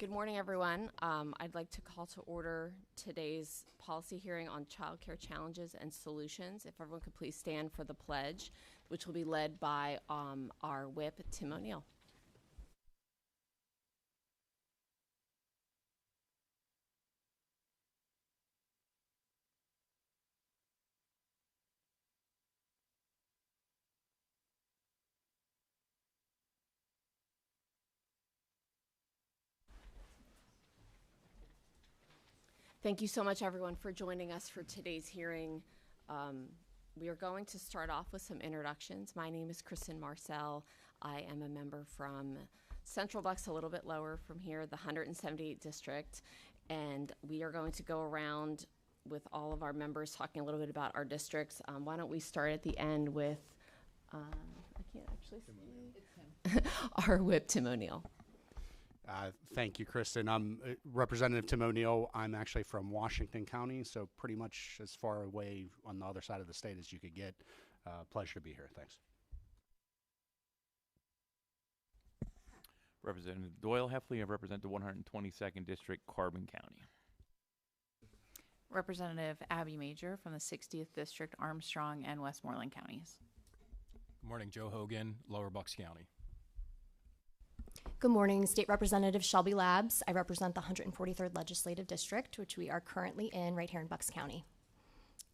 Good morning, everyone. I'd like to call to order today's policy hearing on childcare challenges and solutions. If everyone could please stand for the pledge, which will be led by our whip, Tim O'Neill. Thank you so much, everyone, for joining us for today's hearing. We are going to start off with some introductions. My name is Kristen Marcel. I am a member from Central Bucks, a little bit lower from here, the 178th District, and we are going to go around with all of our members talking a little bit about our districts. Why don't we start at the end with, I can't actually see, our whip, Tim O'Neill. Thank you, Kristen. I'm Representative Tim O'Neill. I'm actually from Washington County, so pretty much as far away on the other side of the state as you could get. Pleasure to be here. Thanks. Representative Doyle Heffley. I represent the 122nd District, Carbon County. Representative Abby Major from the 60th District, Armstrong and Westmoreland counties. Good morning, Joe Hogan, Lower Bucks County. Good morning, State Representative Shelby Labs. I represent the 143rd Legislative District, which we are currently in right here in Bucks County.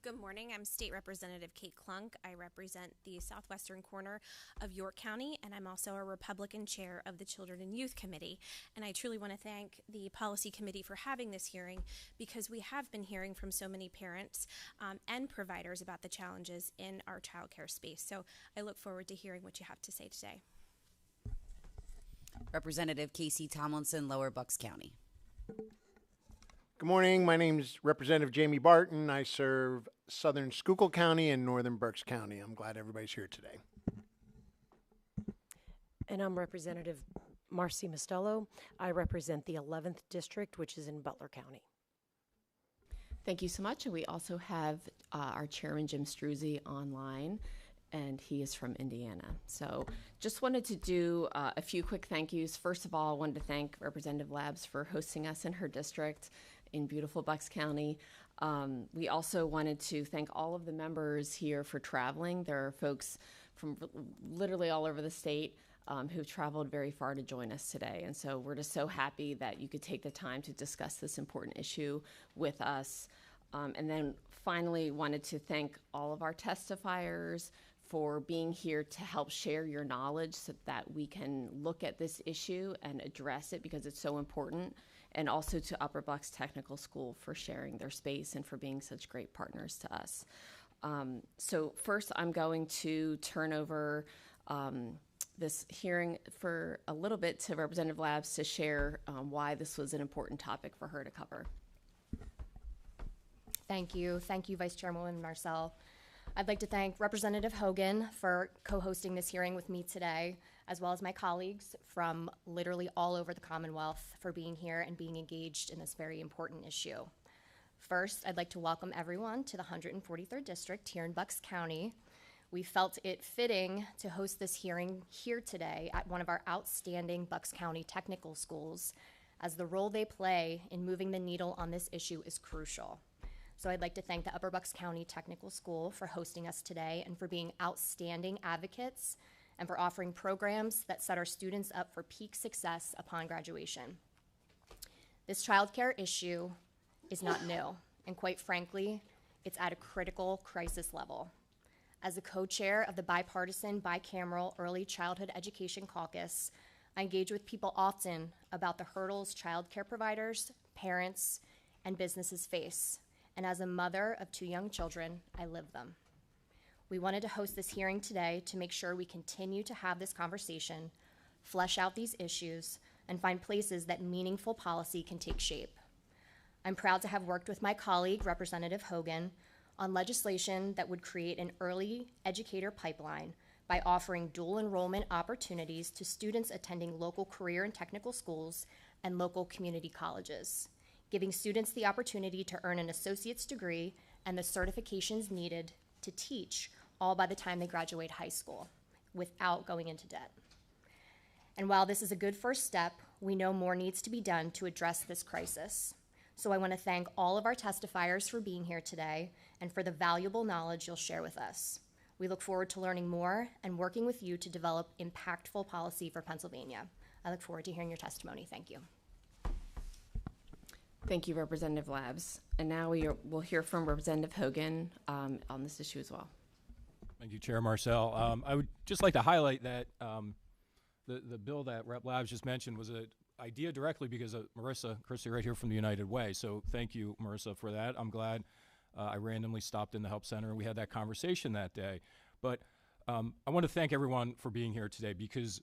Good morning, I'm State Representative Kate Klunk. I represent the southwestern corner of York County, and I'm also a Republican chair of the Children and Youth Committee. And I truly want to thank the Policy Committee for having this hearing, because we have been hearing from so many parents and providers about the challenges in our childcare space. So I look forward to hearing what you have to say today. Representative Casey Tomlinson, Lower Bucks County. Good morning. My name is Representative Jamie Barton. I serve Southern Schuylkill County and Northern Berks County. I'm glad everybody's here today. And I'm Representative Marcy Mostello. I represent the 11th District, which is in Butler County. Thank you so much. And we also have our chairman, Jim Struzzi, online, and he is from Indiana. So just wanted to do a few quick thank yous. First of all, I wanted to thank Representative Labs for hosting us in her district in beautiful Bucks County. We also wanted to thank all of the members here for traveling. There are folks from literally all over the state who've traveled very far to join us today. And so we're just so happy that you could take the time to discuss this important issue with us. And then finally, wanted to thank all of our testifiers for being here to help share your knowledge so that we can look at this issue and address it, because it's so important, and also to Upper Bucks Technical School for sharing their space and for being such great partners to us. So first, I'm going to turn over this hearing for a little bit to Representative Labs to share why this was an important topic for her to cover. Thank you. Thank you, Vice Chairwoman Marcel. I'd like to thank Representative Hogan for co-hosting this hearing with me today, as well as my colleagues from literally all over the Commonwealth for being here and being engaged in this very important issue. First, I'd like to welcome everyone to the 143rd District here in Bucks County. We felt it fitting to host this hearing here today at one of our outstanding Bucks County technical schools, as the role they play in moving the needle on this issue is crucial. So I'd like to thank the Upper Bucks County Technical School for hosting us today and for being outstanding advocates and for offering programs that set our students up for peak success upon graduation. This childcare issue is not new, and quite frankly, it's at a critical crisis level. As a co-chair of the bipartisan, bicameral Early Childhood Education Caucus, I engage with people often about the hurdles childcare providers, parents, and businesses face. And as a mother of 2 young children, I live them. We wanted to host this hearing today to make sure we continue to have this conversation, flesh out these issues, and find places that meaningful policy can take shape. I'm proud to have worked with my colleague, Representative Hogan, on legislation that would create an early educator pipeline by offering dual enrollment opportunities to students attending local career and technical schools and local community colleges, giving students the opportunity to earn an associate's degree and the certifications needed to teach, all by the time they graduate high school, without going into debt. And while this is a good first step, We know more needs to be done to address this crisis. So I want to thank all of our testifiers for being here today and for the valuable knowledge you'll share with us. We look forward to learning more and working with you to develop impactful policy for Pennsylvania. I look forward to hearing your testimony. Thank you. Thank you, Representative Labs. And now we'll hear from Representative Hogan on this issue as well. Thank you, Chair Marcel. I would just like to highlight that the bill that Rep. Labs just mentioned was an idea directly because of Marissa Christie right here from the United Way. So thank you, Marissa, for that. I'm glad I randomly stopped in the Help Center and we had that conversation that day. But I want to thank everyone for being here today because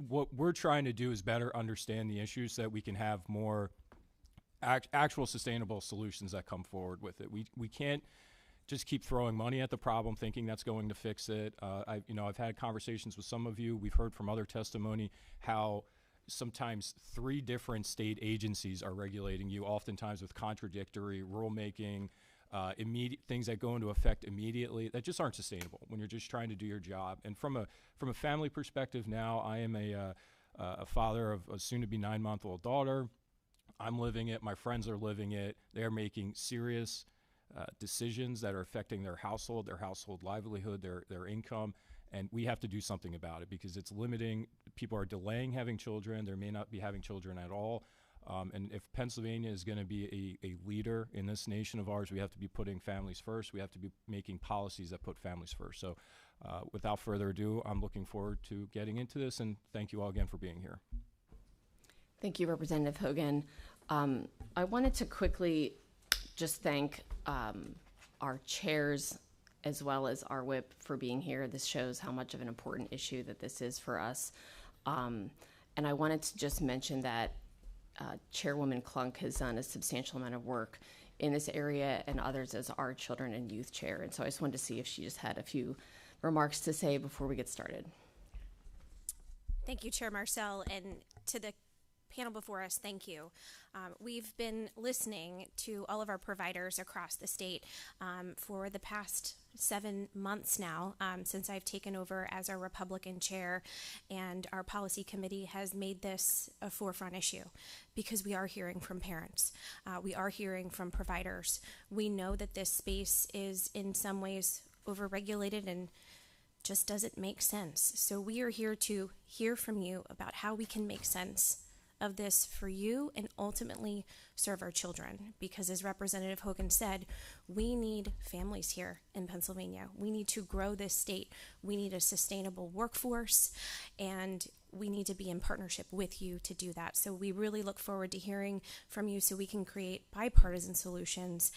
what we're trying to do is better understand the issues so that we can have more actual sustainable solutions that come forward with it. We can't just keep throwing money at the problem thinking that's going to fix it. I've had conversations with some of you. We've heard from other testimony how sometimes 3 different state agencies are regulating you, oftentimes with contradictory rulemaking, immediate things that go into effect immediately that just aren't sustainable when you're just trying to do your job. And from a family perspective now, I am a father of a soon-to-be 9-month-old daughter. I'm living it. My friends are living it. They're making serious decisions that are affecting their household livelihood, their income, and we have to do something about it because it's limiting. People are delaying having children. They may not be having children at all. And if Pennsylvania is going to be a leader in this nation of ours, we have to be putting families first. We have to be making policies that put families first. So without further ado, I'm looking forward to getting into this, and thank you all again for being here. Thank you, Representative Hogan. I wanted to quickly just thank our chairs as well as our whip for being here. This shows how much of an important issue that this is for us. And I wanted to just mention that Chairwoman Klunk has done a substantial amount of work in this area and others as our children and youth chair. And so I just wanted to see if she just had a few remarks to say before we get started. Thank you, Chair Marcel, and to the panel before us, thank you. We've been listening to all of our providers across the state for the past 7 months now since I've taken over as our Republican chair, and our policy committee has made this a forefront issue because we are hearing from parents. We are hearing from providers. We know that this space is in some ways overregulated and just doesn't make sense. So we are here to hear from you about how we can make sense of this for you and ultimately serve our children. Because as Representative Hogan said, we need families here in Pennsylvania. We need to grow this state. We need a sustainable workforce, and we need to be in partnership with you to do that. So we really look forward to hearing from you so we can create bipartisan solutions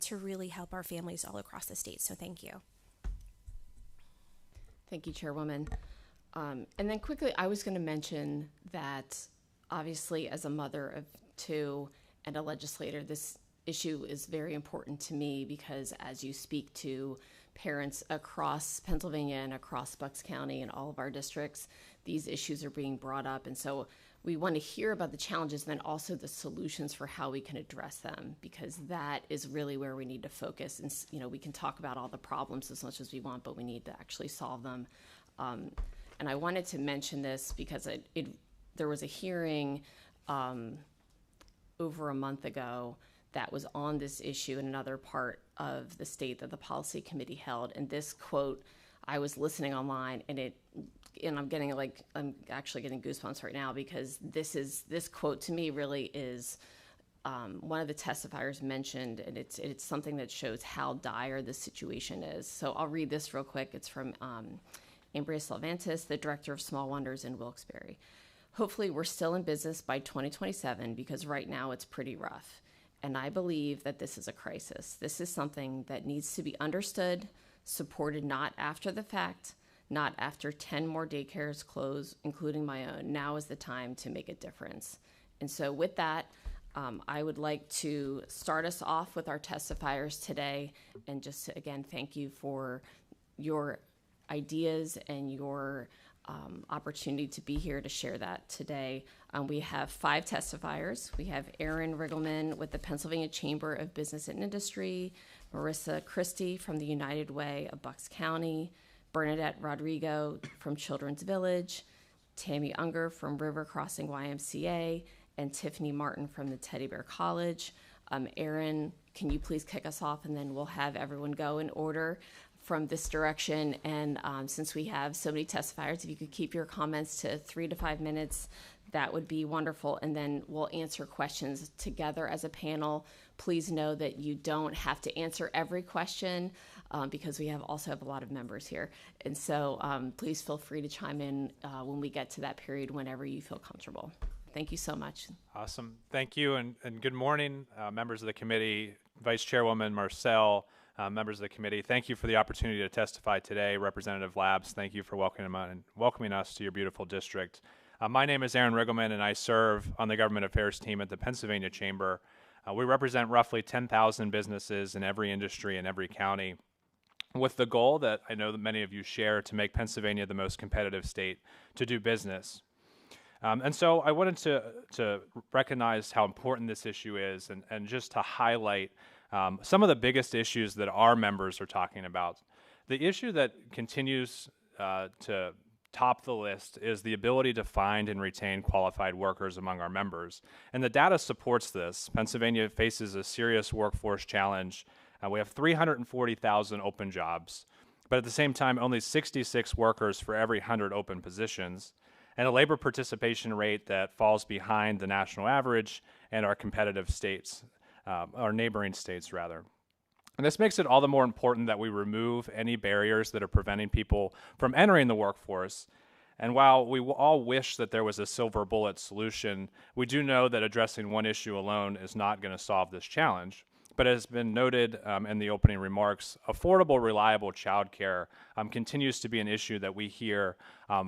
to really help our families all across the state. So thank you. Thank you, Chairwoman. And then quickly, I was going to mention that obviously as a mother of 2 and a legislator, this issue is very important to me because as you speak to parents across Pennsylvania and across Bucks County and all of our districts, these issues are being brought up. And so we want to hear about the challenges and then also the solutions for how we can address them, because that is really where we need to focus. And, we can talk about all the problems as much as we want, but we need to actually solve them. And I wanted to mention this because there was a hearing over a month ago that was on this issue in another part of the state that the policy committee held. And this quote, I was listening online and I'm actually getting goosebumps right now because this quote to me really is one of the testifiers mentioned, and it's something that shows how dire the situation is. So I'll read this real quick. It's from Ambria Salvantis, the director of Small Wonders in Wilkes-Barre. Hopefully we're still in business by 2027 because right now it's pretty rough. And I believe that this is a crisis. This is something that needs to be understood, supported not after the fact, not after 10 more daycares close, including my own. Now is the time to make a difference. And so with that, I would like to start us off with our testifiers today and just to, again, thank you for your ideas and your opportunity to be here to share that today. We have 5 testifiers. We have Aaron Riggleman with the Pennsylvania Chamber of Business and Industry, Marissa Christie from the United Way of Bucks County, Bernadette Rodrigo from Children's Village, Tammy Unger from River Crossing YMCA, and Tiffany Martin from the Teddy Bear College. Erin, can you please kick us off, and then we'll have everyone go in order from this direction. And since we have so many testifiers, if you could keep your comments to 3 to 5 minutes, that would be wonderful. And then we'll answer questions together as a panel. Please know that you don't have to answer every question because we also have a lot of members here. And so please feel free to chime in when we get to that period whenever you feel comfortable. Thank you so much. Awesome. Thank you, and good morning, members of the committee, Vice Chairwoman Marcel, members of the committee. Thank you for the opportunity to testify today. Representative Labs, thank you for welcoming us to your beautiful district. My name is Aaron Riggleman, and I serve on the Government Affairs team at the Pennsylvania Chamber. We represent roughly 10,000 businesses in every industry in every county, with the goal that I know that many of you share to make Pennsylvania the most competitive state to do business. And so I wanted to recognize how important this issue is and just to highlight some of the biggest issues that our members are talking about. The issue that continues to top the list is the ability to find and retain qualified workers among our members. And the data supports this. Pennsylvania faces a serious workforce challenge. We have 340,000 open jobs, but at the same time, only 66 workers for every 100 open positions, and a labor participation rate that falls behind the national average and our competitive states, our neighboring states rather. And this makes it all the more important that we remove any barriers that are preventing people from entering the workforce. And while we all wish that there was a silver bullet solution, we do know that addressing one issue alone is not going to solve this challenge. But as has been noted in the opening remarks, affordable, reliable childcare continues to be an issue that we hear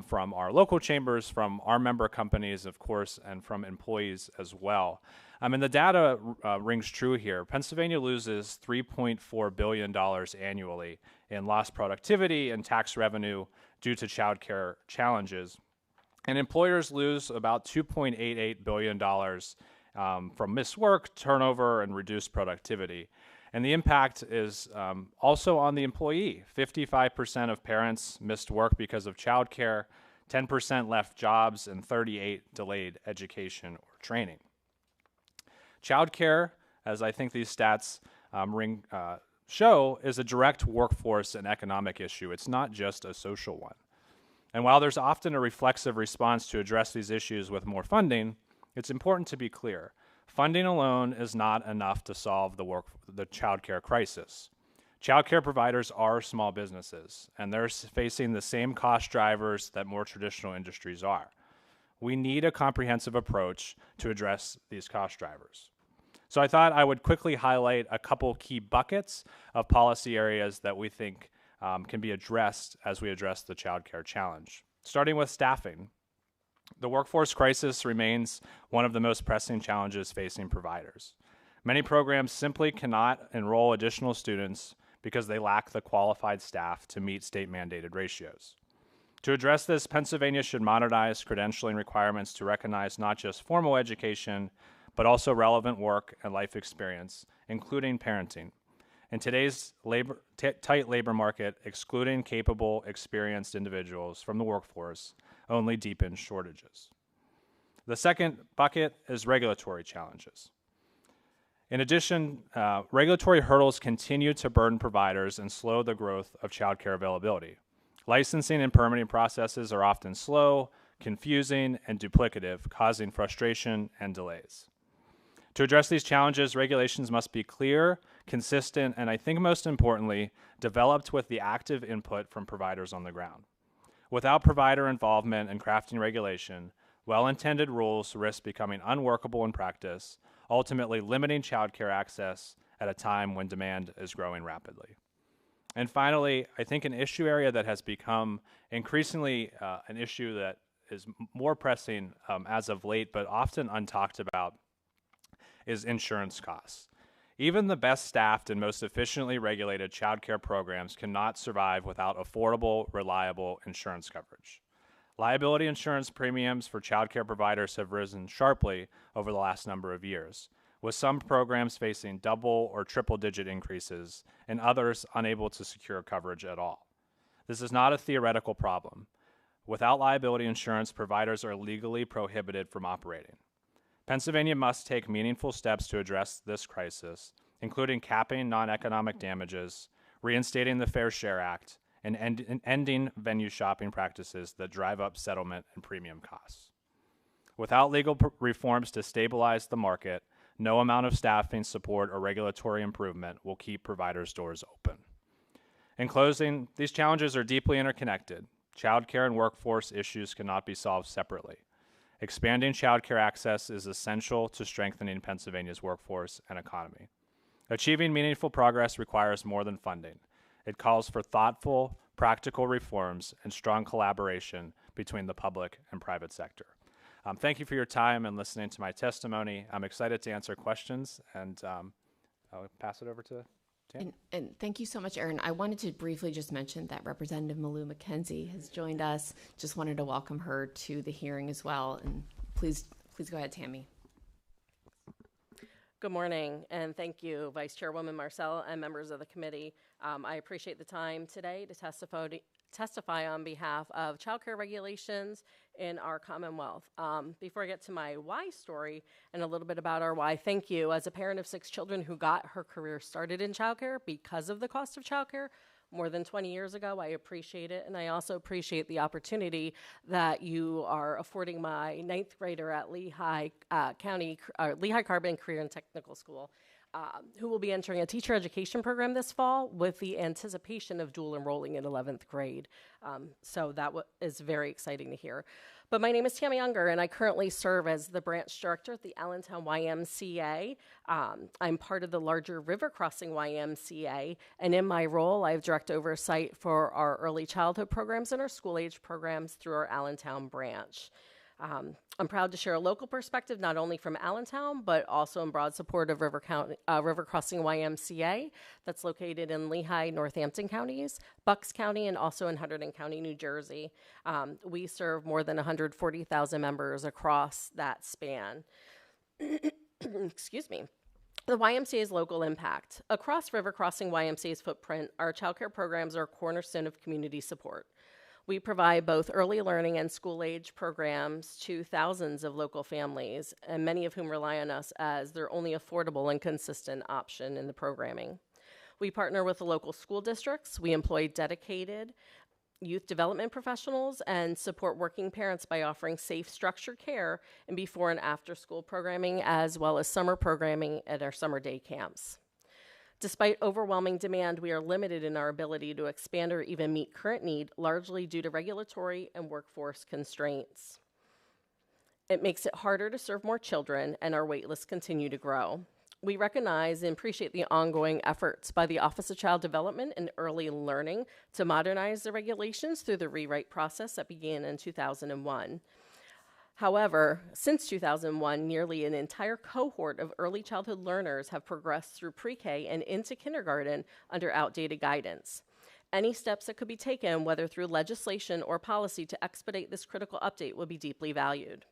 from our local chambers, from our member companies, of course, and from employees as well. And the data rings true here. Pennsylvania loses $3.4 billion annually in lost productivity and tax revenue due to childcare challenges. And employers lose about $2.88 billion from missed work, turnover, and reduced productivity. And the impact is also on the employee. 55% of parents missed work because of childcare, 10% left jobs, and 38% delayed education or training. Childcare, as I think these stats show, is a direct workforce and economic issue. It's not just a social one. And while there's often a reflexive response to address these issues with more funding, it's important to be clear. Funding alone is not enough to solve the childcare crisis. Childcare providers are small businesses, and they're facing the same cost drivers that more traditional industries are. We need a comprehensive approach to address these cost drivers. So I thought I would quickly highlight a couple key buckets of policy areas that we think can be addressed as we address the childcare challenge. Starting with staffing. The workforce crisis remains one of the most pressing challenges facing providers. Many programs simply cannot enroll additional students because they lack the qualified staff to meet state-mandated ratios. To address this, Pennsylvania should modernize credentialing requirements to recognize not just formal education, but also relevant work and life experience, including parenting. In today's tight labor market, excluding capable, experienced individuals from the workforce only deepens shortages. The second bucket is regulatory challenges. In addition, regulatory hurdles continue to burden providers and slow the growth of childcare availability. Licensing and permitting processes are often slow, confusing, and duplicative, causing frustration and delays. To address these challenges, regulations must be clear, consistent, and I think most importantly, developed with the active input from providers on the ground. Without provider involvement in crafting regulation, well-intended rules risk becoming unworkable in practice, ultimately limiting childcare access at a time when demand is growing rapidly. And finally, I think an issue area that has become increasingly an issue that is more pressing as of late, but often untalked about, is insurance costs. Even the best staffed and most efficiently regulated childcare programs cannot survive without affordable, reliable insurance coverage. Liability insurance premiums for childcare providers have risen sharply over the last number of years, with some programs facing double or triple-digit increases and others unable to secure coverage at all. This is not a theoretical problem. Without liability insurance, providers are legally prohibited from operating. Pennsylvania must take meaningful steps to address this crisis, including capping non-economic damages, reinstating the Fair Share Act, and ending venue shopping practices that drive up settlement and premium costs. Without legal reforms to stabilize the market, no amount of staffing support or regulatory improvement will keep providers' doors open. In closing, these challenges are deeply interconnected. Childcare and workforce issues cannot be solved separately. Expanding childcare access is essential to strengthening Pennsylvania's workforce and economy. Achieving meaningful progress requires more than funding. It calls for thoughtful, practical reforms and strong collaboration between the public and private sector. Thank you for your time and listening to my testimony. I'm excited to answer questions, and I'll pass it over to Tam. And thank you so much, Aaron. I wanted to briefly just mention that Representative Malou McKenzie has joined us. Just wanted to welcome her to the hearing as well. And please go ahead, Tammy. Good morning, and thank you, Vice Chairwoman Marcel and members of the committee. I appreciate the time today to testify on behalf of childcare regulations in our Commonwealth. Before I get to my why story and a little bit about our why, thank you. As a parent of 6 children who got her career started in childcare because of the cost of childcare more than 20 years ago, I appreciate it. And I also appreciate the opportunity that you are affording my 9th grader at Lehigh Carbon Career and Technical School, who will be entering a teacher education program this fall with the anticipation of dual enrolling in 11th grade. So that is very exciting to hear. But my name is Tammy Unger, and I currently serve as the branch director at the Allentown YMCA. I'm part of the larger River Crossing YMCA, and in my role, I have direct oversight for our early childhood programs and our school-age programs through our Allentown branch. I'm proud to share a local perspective, not only from Allentown, but also in broad support of River Crossing YMCA that's located in Lehigh, Northampton counties, Bucks County, and also in Hunterdon County, New Jersey. We serve more than 140,000 members across that span. Excuse me. The YMCA's local impact. Across River Crossing YMCA's footprint, our childcare programs are a cornerstone of community support. We provide both early learning and school-age programs to thousands of local families, and many of whom rely on us as their only affordable and consistent option in the programming. We partner with the local school districts. We employ dedicated youth development professionals and support working parents by offering safe, structured care and before and after school programming, as well as summer programming at our summer day camps. Despite overwhelming demand, we are limited in our ability to expand or even meet current need, largely due to regulatory and workforce constraints. It makes it harder to serve more children, and our wait lists continue to grow. We recognize and appreciate the ongoing efforts by the Office of Child Development and Early Learning to modernize the regulations through the rewrite process that began in 2001. However, since 2001, nearly an entire cohort of early childhood learners have progressed through pre-K and into kindergarten under outdated guidance. Any steps that could be taken, whether through legislation or policy, to expedite this critical update would be deeply valued.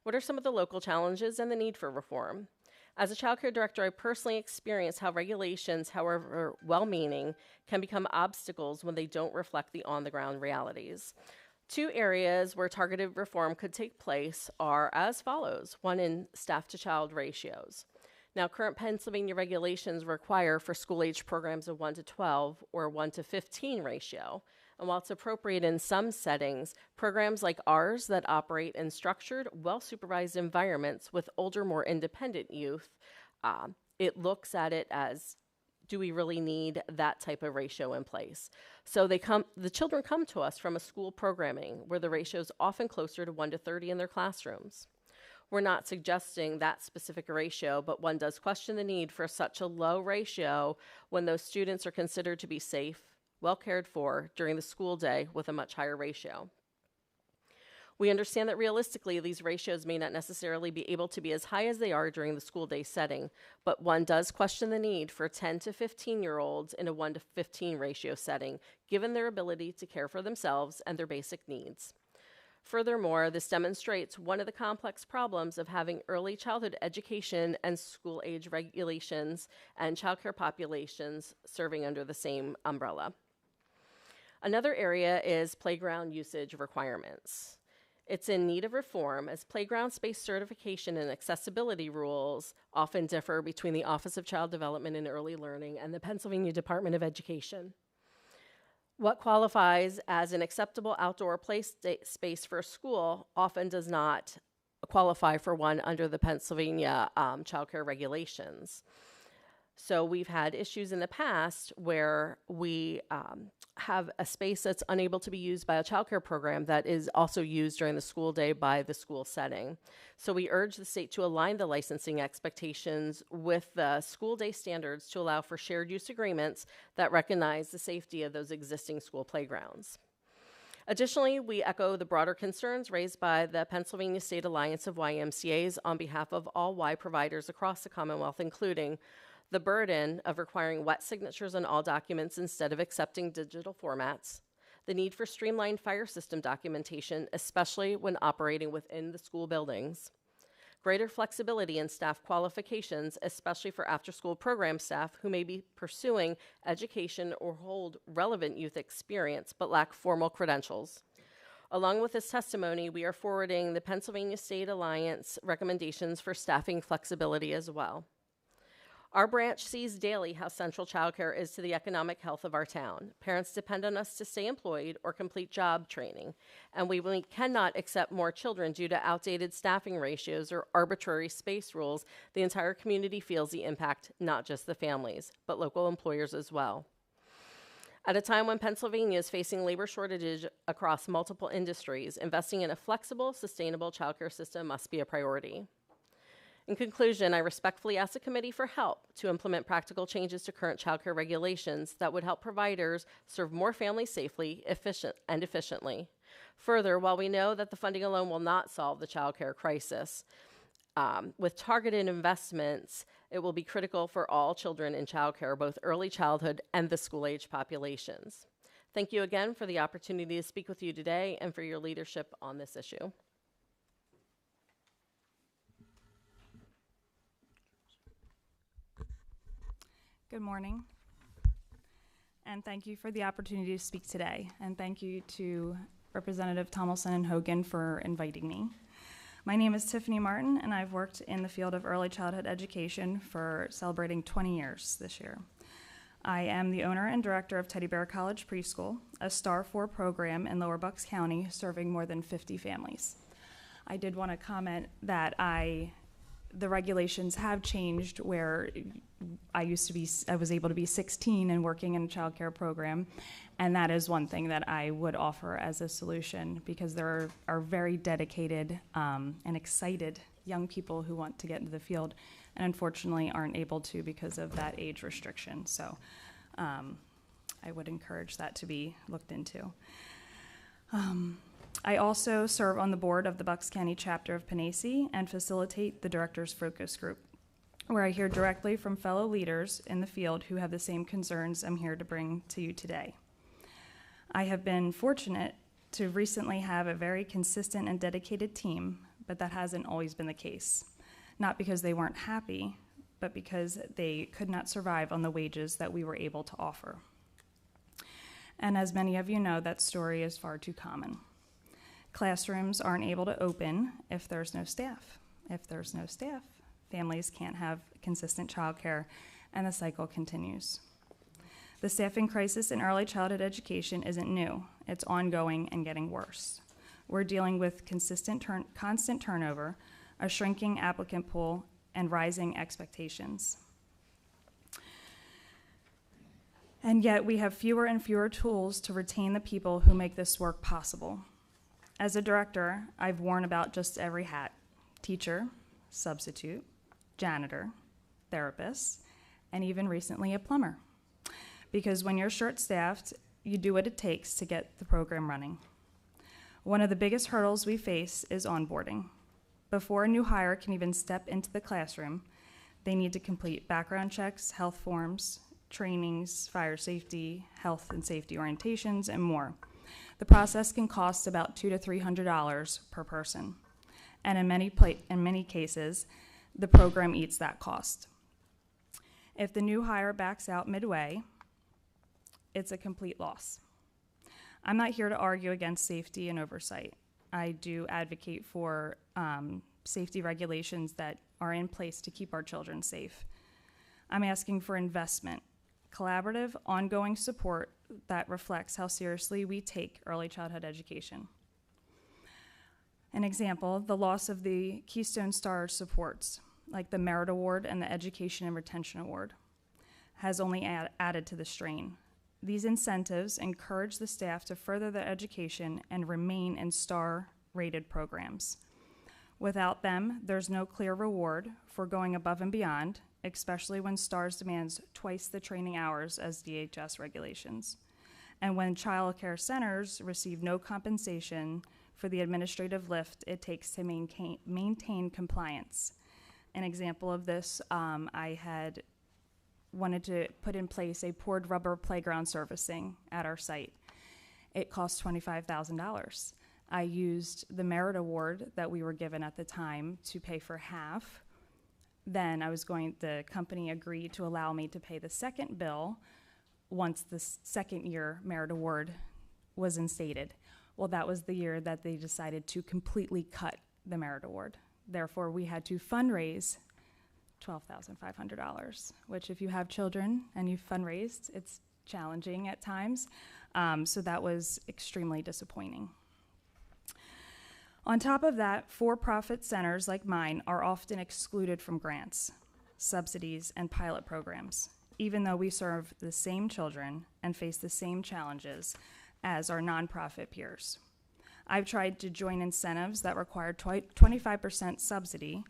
What are some of the local challenges and the need for reform? As a childcare director, I personally experienced how regulations, however well-meaning, can become obstacles when they don't reflect the on-the-ground realities. 2 areas where targeted reform could take place are as follows. 1, in staff-to-child ratios. Now, current Pennsylvania regulations require for school-age programs a 1 to 12 or 1 to 15 ratio. And while it's appropriate in some settings, programs like ours that operate in structured, well-supervised environments with older, more independent youth, it looks at it as, do we really need that type of ratio in place? So the children come to us from a school programming where the ratio is often closer to 1 to 30 in their classrooms. We're not suggesting that specific ratio, but one does question the need for such a low ratio when those students are considered to be safe, well cared for during the school day with a much higher ratio. We understand that realistically, these ratios may not necessarily be able to be as high as they are during the school day setting, but one does question the need for 10 to 15-year-olds in a 1 to 15 ratio setting, given their ability to care for themselves and their basic needs. Furthermore, this demonstrates one of the complex problems of having early childhood education and school-age regulations and childcare populations serving under the same umbrella. Another area is playground usage requirements. It's in need of reform as playground space certification and accessibility rules often differ between the Office of Child Development and Early Learning and the Pennsylvania Department of Education. What qualifies as an acceptable outdoor play space for a school often does not qualify for one under the Pennsylvania child care regulations. So we've had issues in the past where we have a space that's unable to be used by a child care program that is also used during the school day by the school setting. So we urge the state to align the licensing expectations with the school day standards to allow for shared use agreements that recognize the safety of those existing school playgrounds. Additionally, we echo the broader concerns raised by the Pennsylvania State Alliance of YMCAs on behalf of all Y providers across the Commonwealth, including the burden of requiring wet signatures on all documents instead of accepting digital formats, the need for streamlined fire system documentation, especially when operating within the school buildings, greater flexibility in staff qualifications, especially for after-school program staff who may be pursuing education or hold relevant youth experience but lack formal credentials. Along with this testimony, we are forwarding the Pennsylvania State Alliance recommendations for staffing flexibility as well. Our branch sees daily how central childcare is to the economic health of our town. Parents depend on us to stay employed or complete job training, and we cannot accept more children due to outdated staffing ratios or arbitrary space rules. The entire community feels the impact, not just the families, but local employers as well. At a time when Pennsylvania is facing labor shortages across multiple industries, investing in a flexible, sustainable childcare system must be a priority. In conclusion, I respectfully ask the committee for help to implement practical changes to current childcare regulations that would help providers serve more families safely, efficiently. Further, while we know that the funding alone will not solve the childcare crisis, with targeted investments, it will be critical for all children in childcare, both early childhood and the school-age populations. Thank you again for the opportunity to speak with you today and for your leadership on this issue. Good morning, and thank you for the opportunity to speak today, and thank you to Representative Tomlinson and Hogan for inviting me. My name is Tiffany Martin, and I've worked in the field of early childhood education for celebrating 20 years this year. I am the owner and director of Teddy Bear College Preschool, a Star 4 program in Lower Bucks County serving more than 50 families. I did want to comment that the regulations have changed where I was able to be 16 and working in a child care program, and that is one thing that I would offer as a solution because there are very dedicated and excited young people who want to get into the field and unfortunately aren't able to because of that age restriction. So I would encourage that to be looked into. I also serve on the board of the Bucks County chapter of Panacea and facilitate the Directors Focus Group, where I hear directly from fellow leaders in the field who have the same concerns I'm here to bring to you today. I have been fortunate to recently have a very consistent and dedicated team, but that hasn't always been the case. Not because they weren't happy, but because they could not survive on the wages that we were able to offer. And as many of you know, that story is far too common. Classrooms aren't able to open if there's no staff. If there's no staff, families can't have consistent childcare, and the cycle continues. The staffing crisis in early childhood education isn't new. It's ongoing and getting worse. We're dealing with constant turnover, a shrinking applicant pool, and rising expectations. And yet we have fewer and fewer tools to retain the people who make this work possible. As a director, I've worn about just every hat: teacher, substitute, janitor, therapist, and even recently a plumber. Because when you're short-staffed, you do what it takes to get the program running. One of the biggest hurdles we face is onboarding. Before a new hire can even step into the classroom, they need to complete background checks, health forms, trainings, fire safety, health and safety orientations, and more. The process can cost about $200 to $300 per person, and in many cases, the program eats that cost. If the new hire backs out midway, it's a complete loss. I'm not here to argue against safety and oversight. I do advocate for safety regulations that are in place to keep our children safe. I'm asking for investment, collaborative, ongoing support that reflects how seriously we take early childhood education. An example, the loss of the Keystone Star supports, like the Merit Award and the Education and Retention Award, has only added to the strain. These incentives encourage the staff to further their education and remain in STAR-rated programs. Without them, there's no clear reward for going above and beyond, especially when STARS demands twice the training hours as DHS regulations, and when child care centers receive no compensation for the administrative lift it takes to maintain compliance. An example of this, I had wanted to put in place a poured rubber playground servicing at our site. It cost $25,000. I used the Merit Award that we were given at the time to pay for half. Then the company agreed to allow me to pay the second bill once the second year Merit Award was instated. Well, that was the year that they decided to completely cut the Merit Award. Therefore, we had to fundraise $12,500, which if you have children and you've fundraised, it's challenging at times. So that was extremely disappointing. On top of that, for-profit centers like mine are often excluded from grants, subsidies, and pilot programs, even though we serve the same children and face the same challenges as our nonprofit peers. I've tried to join incentives that require 25% subsidy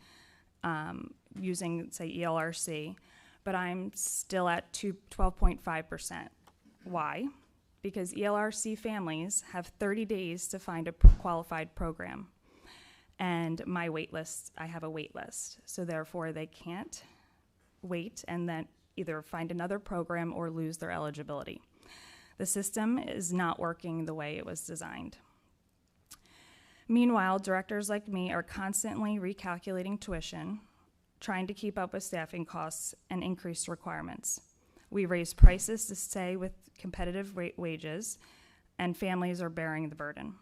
using, say, ELRC, but I'm still at 12.5%. Why? Because ELRC families have 30 days to find a qualified program. And my wait list, I have a wait list. So therefore they can't wait and then either find another program or lose their eligibility. The system is not working the way it was designed. Meanwhile, directors like me are constantly recalculating tuition, trying to keep up with staffing costs and increased requirements. We raise prices to stay with competitive wages, and families are bearing the burden.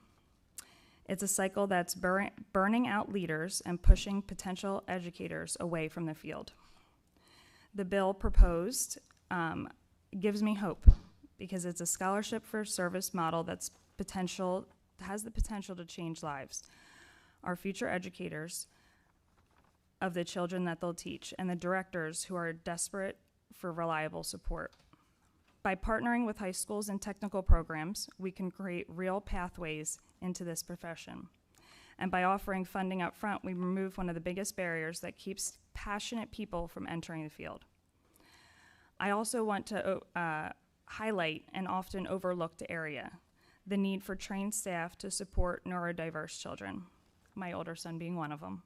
It's a cycle that's burning out leaders and pushing potential educators away from the field. The bill proposed gives me hope because it's a scholarship for service model has the potential to change lives. Our future educators of the children that they'll teach and the directors who are desperate for reliable support. By partnering with high schools and technical programs, we can create real pathways into this profession. And by offering funding up front, we remove one of the biggest barriers that keeps passionate people from entering the field. I also want to highlight an often overlooked area, the need for trained staff to support neurodiverse children, my older son being one of them.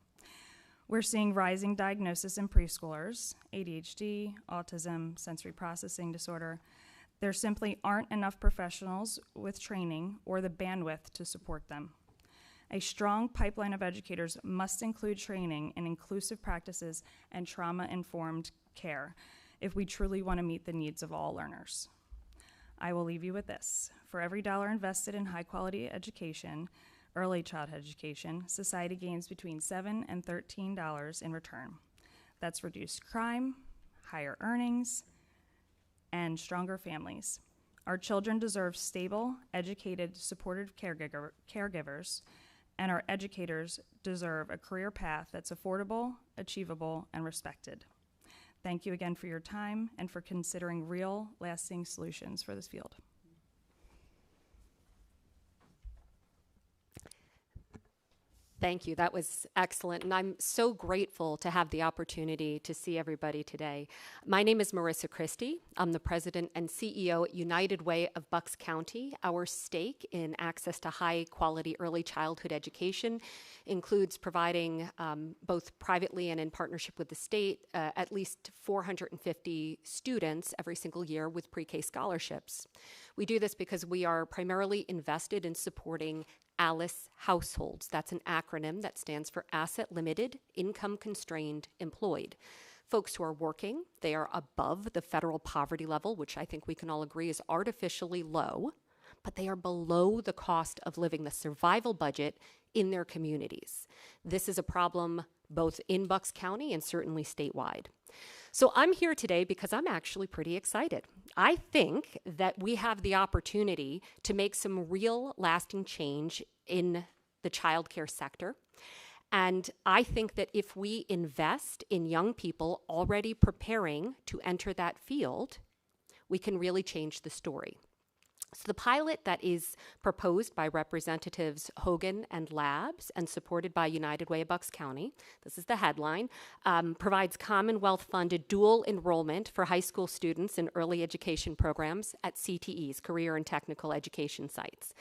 We're seeing rising diagnosis in preschoolers, ADHD, autism, sensory processing disorder. There simply aren't enough professionals with training or the bandwidth to support them. A strong pipeline of educators must include training in inclusive practices and trauma-informed care if we truly want to meet the needs of all learners. I will leave you with this. For every dollar invested in high-quality education, early childhood education, society gains between $7 and $13 in return. That's reduced crime, higher earnings, and stronger families. Our children deserve stable, educated, supportive caregivers, and our educators deserve a career path that's affordable, achievable, and respected. Thank you again for your time and for considering real, lasting solutions for this field. Thank you. That was excellent. And I'm so grateful to have the opportunity to see everybody today. My name is Marissa Christie. I'm the president and CEO at United Way of Bucks County. Our stake in access to high quality early childhood education includes providing both privately and in partnership with the state at least 450 students every single year with pre-K scholarships. We do this because we are primarily invested in supporting ALICE households. That's an acronym that stands for Asset Limited, Income Constrained, Employed. Folks who are working, they are above the federal poverty level, which I think we can all agree is artificially low, but they are below the cost of living, the survival budget in their communities. This is a problem both in Bucks County and certainly statewide. So I'm here today because I'm actually pretty excited. I think that we have the opportunity to make some real lasting change in the childcare sector. And I think that if we invest in young people already preparing to enter that field, we can really change the story. So the pilot that is proposed by Representatives Hogan and Labs and supported by United Way of Bucks County, this is the headline, provides Commonwealth-funded dual enrollment for high school students in early education programs at CTEs, career and technical education sites.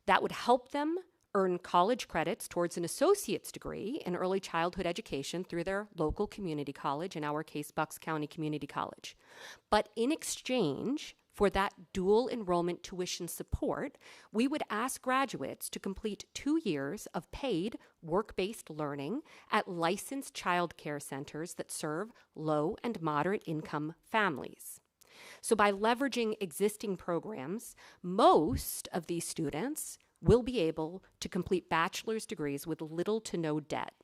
That would help them earn college credits towards an associate's degree in early childhood education through their local community college, in our case, Bucks County Community College. But in exchange for that dual enrollment tuition support, we would ask graduates to complete 2 years of paid work-based learning at licensed child care centers that serve low and moderate income families. So by leveraging existing programs, most of these students will be able to complete bachelor's degrees with little to no debt.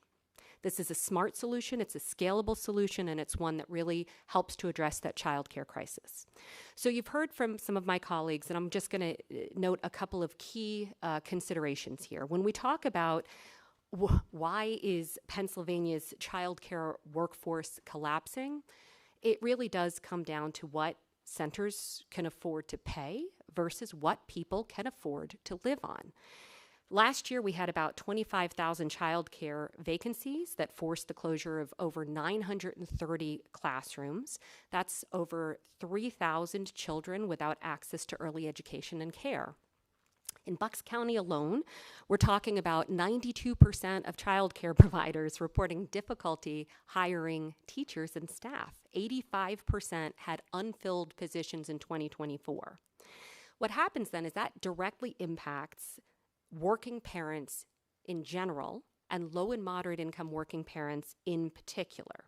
This is a smart solution, it's a scalable solution, and it's one that really helps to address that childcare crisis. So you've heard from some of my colleagues, and I'm just going to note a couple of key considerations here. When we talk about why is Pennsylvania's childcare workforce collapsing, it really does come down to what centers can afford to pay versus what people can afford to live on. Last year, we had about 25,000 childcare vacancies that forced the closure of over 930 classrooms. That's over 3,000 children without access to early education and care. In Bucks County alone, we're talking about 92% of childcare providers reporting difficulty hiring teachers and staff. 85% had unfilled positions in 2024. What happens then is that directly impacts working parents in general and low and moderate income working parents in particular.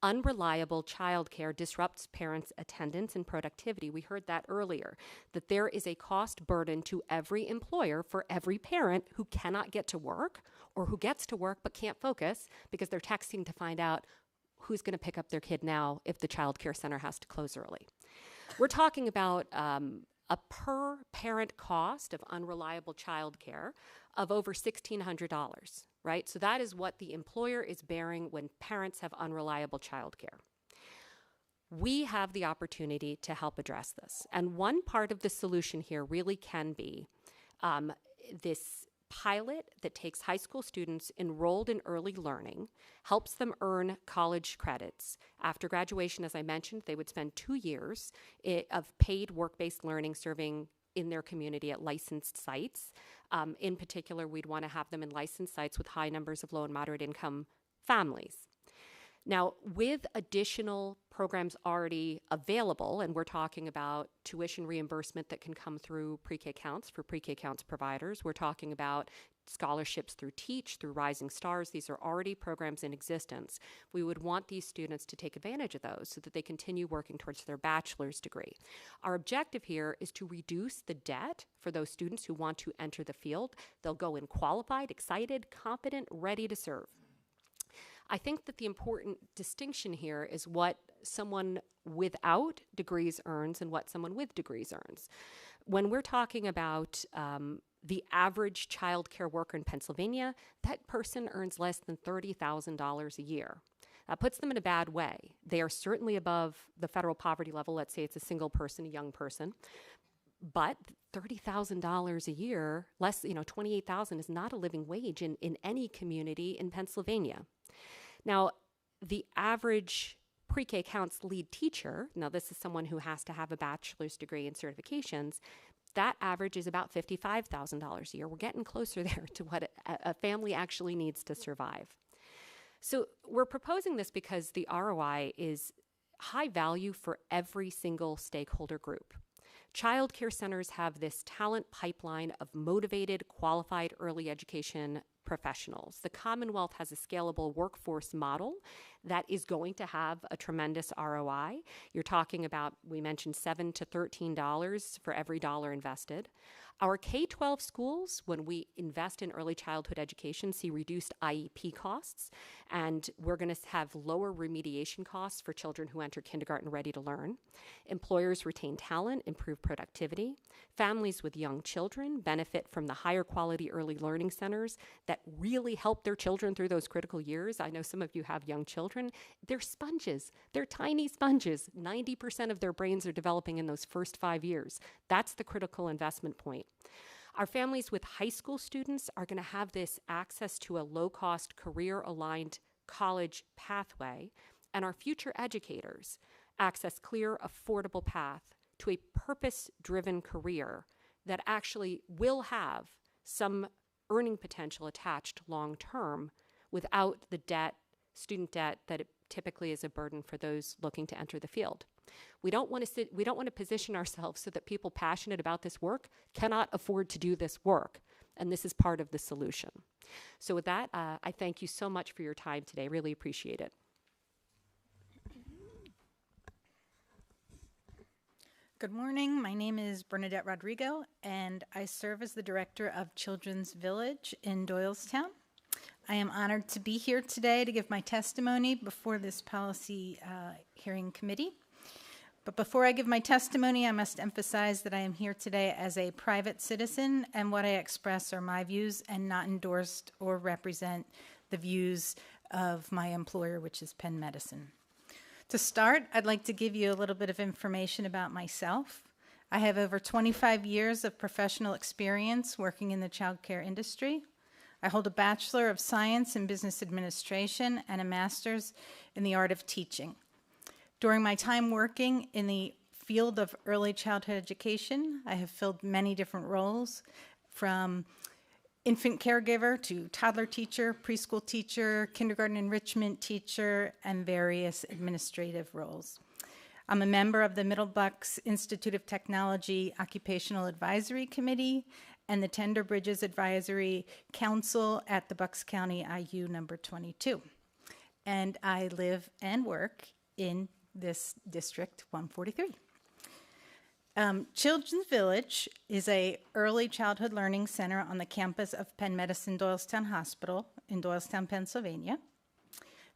Unreliable childcare disrupts parents' attendance and productivity. We heard that earlier, that there is a cost burden to every employer for every parent who cannot get to work or who gets to work but can't focus because they're texting to find out who's going to pick up their kid now if the child care center has to close early. We're talking about a per parent cost of unreliable childcare of over $1,600, right? So that is what the employer is bearing when parents have unreliable childcare. We have the opportunity to help address this. And one part of the solution here really can be this pilot that takes high school students enrolled in early learning, helps them earn college credits. After graduation, as I mentioned, they would spend 2 years of paid work-based learning serving in their community at licensed sites. In particular, we'd want to have them in licensed sites with high numbers of low and moderate income families. Now, with additional programs already available, and we're talking about tuition reimbursement that can come through pre-K counts for pre-K counts providers, we're talking about scholarships through Teach, through Rising Stars. These are already programs in existence. We would want these students to take advantage of those so that they continue working towards their bachelor's degree. Our objective here is to reduce the debt for those students who want to enter the field. They'll go in qualified, excited, competent, ready to serve. I think that the important distinction here is what someone without degrees earns and what someone with degrees earns. When we're talking about the average child care worker in Pennsylvania, that person earns less than $30,000 a year. That puts them in a bad way. They are certainly above the federal poverty level. Let's say it's a single person, a young person. But $30,000 a year, less, $28,000 is not a living wage in any community in Pennsylvania. Now, the average pre-K counts lead teacher, now this is someone who has to have a bachelor's degree and certifications, that average is about $55,000 a year. We're getting closer there to what a family actually needs to survive. So we're proposing this because the ROI is high value for every single stakeholder group. Child care centers have this talent pipeline of motivated, qualified early education professionals. The Commonwealth has a scalable workforce model that is going to have a tremendous ROI. You're talking about, we mentioned $7 to $13 for every dollar invested. Our K-12 schools, when we invest in early childhood education, see reduced IEP costs, and we're going to have lower remediation costs for children who enter kindergarten ready to learn. Employers retain talent, improve productivity. Families with young children benefit from the higher quality early learning centers that really help their children through those critical years. I know some of you have young children. They're sponges. They're tiny sponges. 90% of their brains are developing in those first 5 years. That's the critical investment point. Our families with high school students are going to have this access to a low-cost, career-aligned college pathway, and our future educators access clear, affordable path to a purpose-driven career that actually will have some earning potential attached long-term without the debt, student debt, that it typically is a burden for those looking to enter the field. We don't want to position ourselves so that people passionate about this work cannot afford to do this work, and this is part of the solution. So with that, I thank you so much for your time today. Really appreciate it. Good morning. My name is Bernadette Rodrigo, and I serve as the director of Children's Village in Doylestown. I am honored to be here today to give my testimony before this policy hearing committee. But before I give my testimony, I must emphasize that I am here today as a private citizen, and what I express are my views and not endorsed or represent the views of my employer, which is Penn Medicine. To start, I'd like to give you a little bit of information about myself. I have over 25 years of professional experience working in the child care industry. I hold a Bachelor of Science in Business Administration and a Master's in the Art of Teaching. During my time working in the field of early childhood education, I have filled many different roles, from infant caregiver to toddler teacher, preschool teacher, kindergarten enrichment teacher, and various administrative roles. I'm a member of the Middle Bucks Institute of Technology Occupational Advisory Committee and the Tender Bridges Advisory Council at the Bucks County IU number 22. And I live and work in this District 143. Children's Village is a early childhood learning center on the campus of Penn Medicine Doylestown Hospital in Doylestown, Pennsylvania.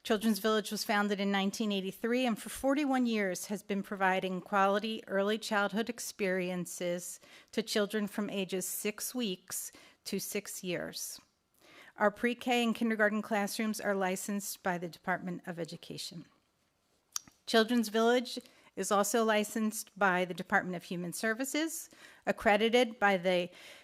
Children's Village was founded in 1983 and for 41 years has been providing quality early childhood experiences to children from ages 6 weeks to 6 years. Our pre-K and kindergarten classrooms are licensed by the Department of Education. Children's Village is also licensed by the Department of Human Services, accredited by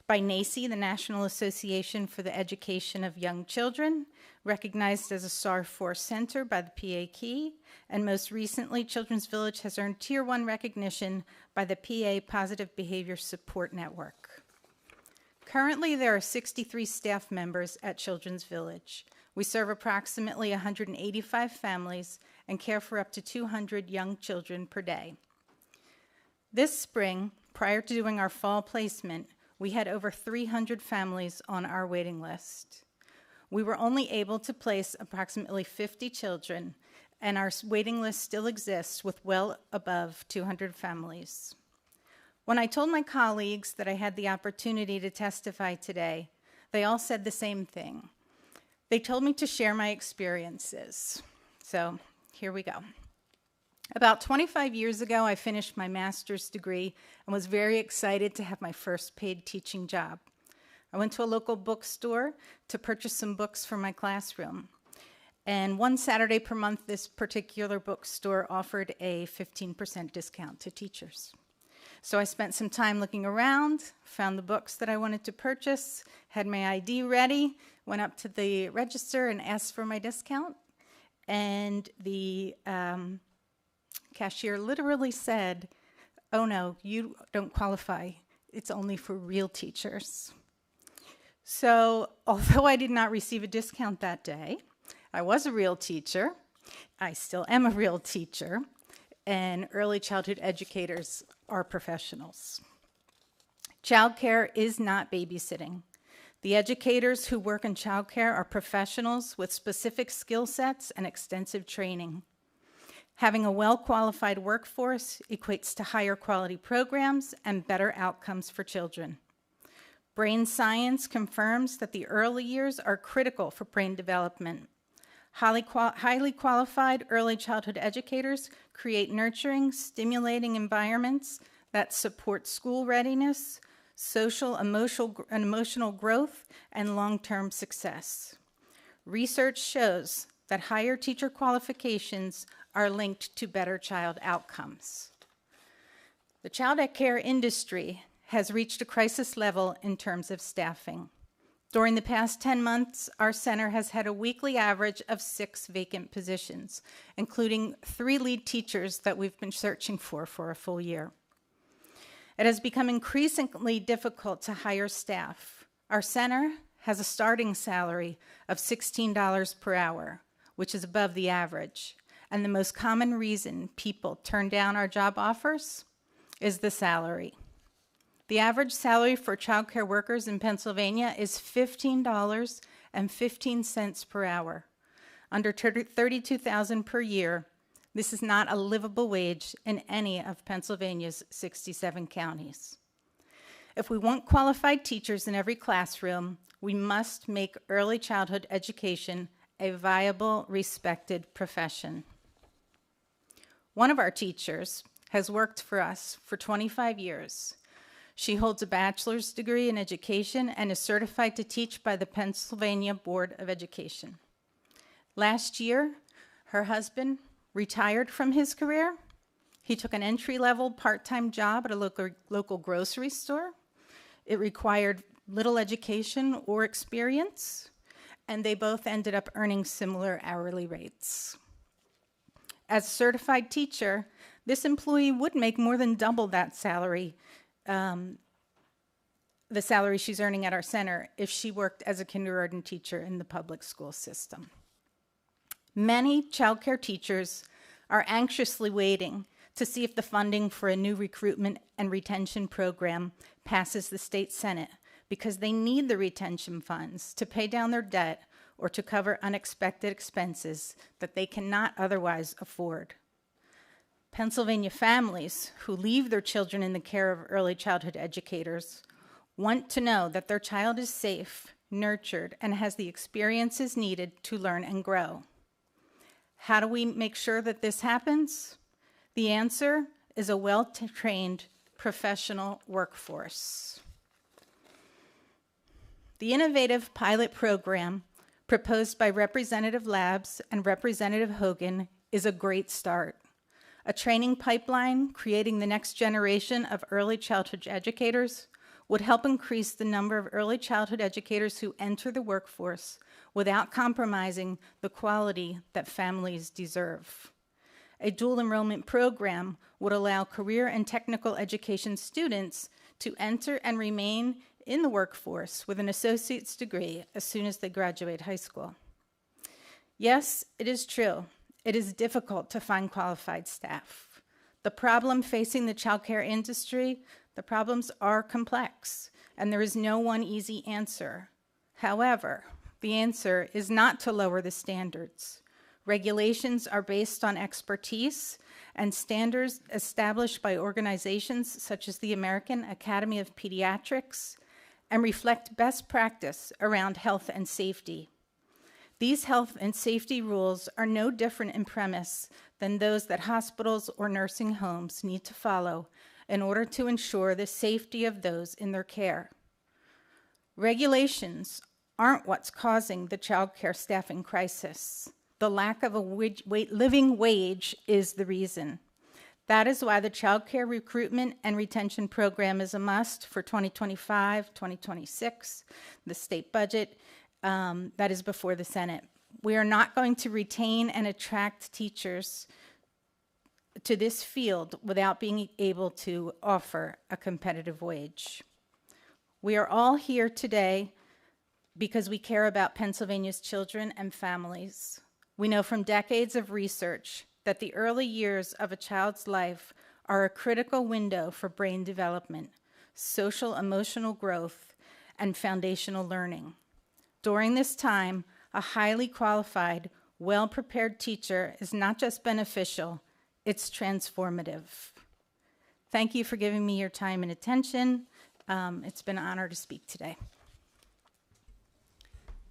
NACCE, the National Association for the Education of Young Children, recognized as a SAR 4 center by the PA Key, and most recently, Children's Village has earned Tier 1 recognition by the PA Positive Behavior Support Network. Currently, there are 63 staff members at Children's Village. We serve approximately 185 families and care for up to 200 young children per day. This spring, prior to doing our fall placement, we had over 300 families on our waiting list. We were only able to place approximately 50 children, and our waiting list still exists with well above 200 families. When I told my colleagues that I had the opportunity to testify today, they all said the same thing. They told me to share my experiences. So here we go. About 25 years ago, I finished my master's degree and was very excited to have my first paid teaching job. I went to a local bookstore to purchase some books for my classroom. And one Saturday per month, this particular bookstore offered a 15% discount to teachers. So I spent some time looking around, found the books that I wanted to purchase, had my ID ready, went up to the register and asked for my discount. And the cashier literally said, "Oh no, you don't qualify. It's only for real teachers." So although I did not receive a discount that day, I was a real teacher. I still am a real teacher. And early childhood educators are professionals. Childcare is not babysitting. The educators who work in childcare are professionals with specific skill sets and extensive training. Having a well-qualified workforce equates to higher quality programs and better outcomes for children. Brain science confirms that the early years are critical for brain development. Highly qualified early childhood educators create nurturing, stimulating environments that support school readiness, social, emotional growth, and long-term success. Research shows that higher teacher qualifications are linked to better child outcomes. The child care industry has reached a crisis level in terms of staffing. During the past 10 months, our center has had a weekly average of 6 vacant positions, including 3 lead teachers that we've been searching for a full year. It has become increasingly difficult to hire staff. Our center has a starting salary of $16 per hour, which is above the average. And the most common reason people turn down our job offers is the salary. The average salary for childcare workers in Pennsylvania is $15.15 per hour. Under $32,000 per year, this is not a livable wage in any of Pennsylvania's 67 counties. If we want qualified teachers in every classroom, we must make early childhood education a viable, respected profession. One of our teachers has worked for us for 25 years. She holds a bachelor's degree in education and is certified to teach by the Pennsylvania Board of Education. Last year, her husband retired from his career. He took an entry-level part-time job at a local grocery store. It required little education or experience, and they both ended up earning similar hourly rates. As a certified teacher, this employee would make more than double that salary, the salary she's earning at our center, if she worked as a kindergarten teacher in the public school system. Many childcare teachers are anxiously waiting to see if the funding for a new recruitment and retention program passes the state Senate, because they need the retention funds to pay down their debt or to cover unexpected expenses that they cannot otherwise afford. Pennsylvania families who leave their children in the care of early childhood educators want to know that their child is safe, nurtured, and has the experiences needed to learn and grow. How do we make sure that this happens? The answer is a well-trained professional workforce. The innovative pilot program proposed by Representative Labs and Representative Hogan is a great start. A training pipeline creating the next generation of early childhood educators would help increase the number of early childhood educators who enter the workforce without compromising the quality that families deserve. A dual enrollment program would allow career and technical education students to enter and remain in the workforce with an associate's degree as soon as they graduate high school. Yes, it is true. It is difficult to find qualified staff. The problem facing the childcare industry, the problems are complex, and there is no one easy answer. However, the answer is not to lower the standards. Regulations are based on expertise and standards established by organizations such as the American Academy of Pediatrics and reflect best practice around health and safety. These health and safety rules are no different in premise than those that hospitals or nursing homes need to follow in order to ensure the safety of those in their care. Regulations aren't what's causing the childcare staffing crisis. The lack of a living wage is the reason. That is why the childcare recruitment and retention program is a must for 2025, 2026, the state budget that is before the Senate. We are not going to retain and attract teachers to this field without being able to offer a competitive wage. We are all here today because we care about Pennsylvania's children and families. We know from decades of research that the early years of a child's life are a critical window for brain development, social emotional growth, and foundational learning. During this time, a highly qualified, well-prepared teacher is not just beneficial, it's transformative. Thank you for giving me your time and attention. It's been an honor to speak today.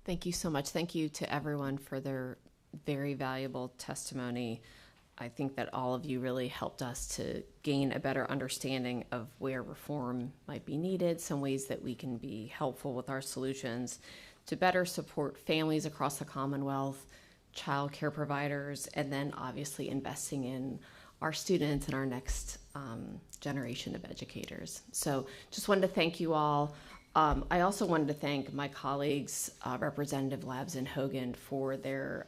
Thank you so much. Thank you to everyone for their very valuable testimony. I think that all of you really helped us to gain a better understanding of where reform might be needed, some ways that we can be helpful with our solutions to better support families across the Commonwealth, child care providers, and then obviously investing in our students and our next generation of educators. So just wanted to thank you all. I also wanted to thank my colleagues, Representative Labs and Hogan, for their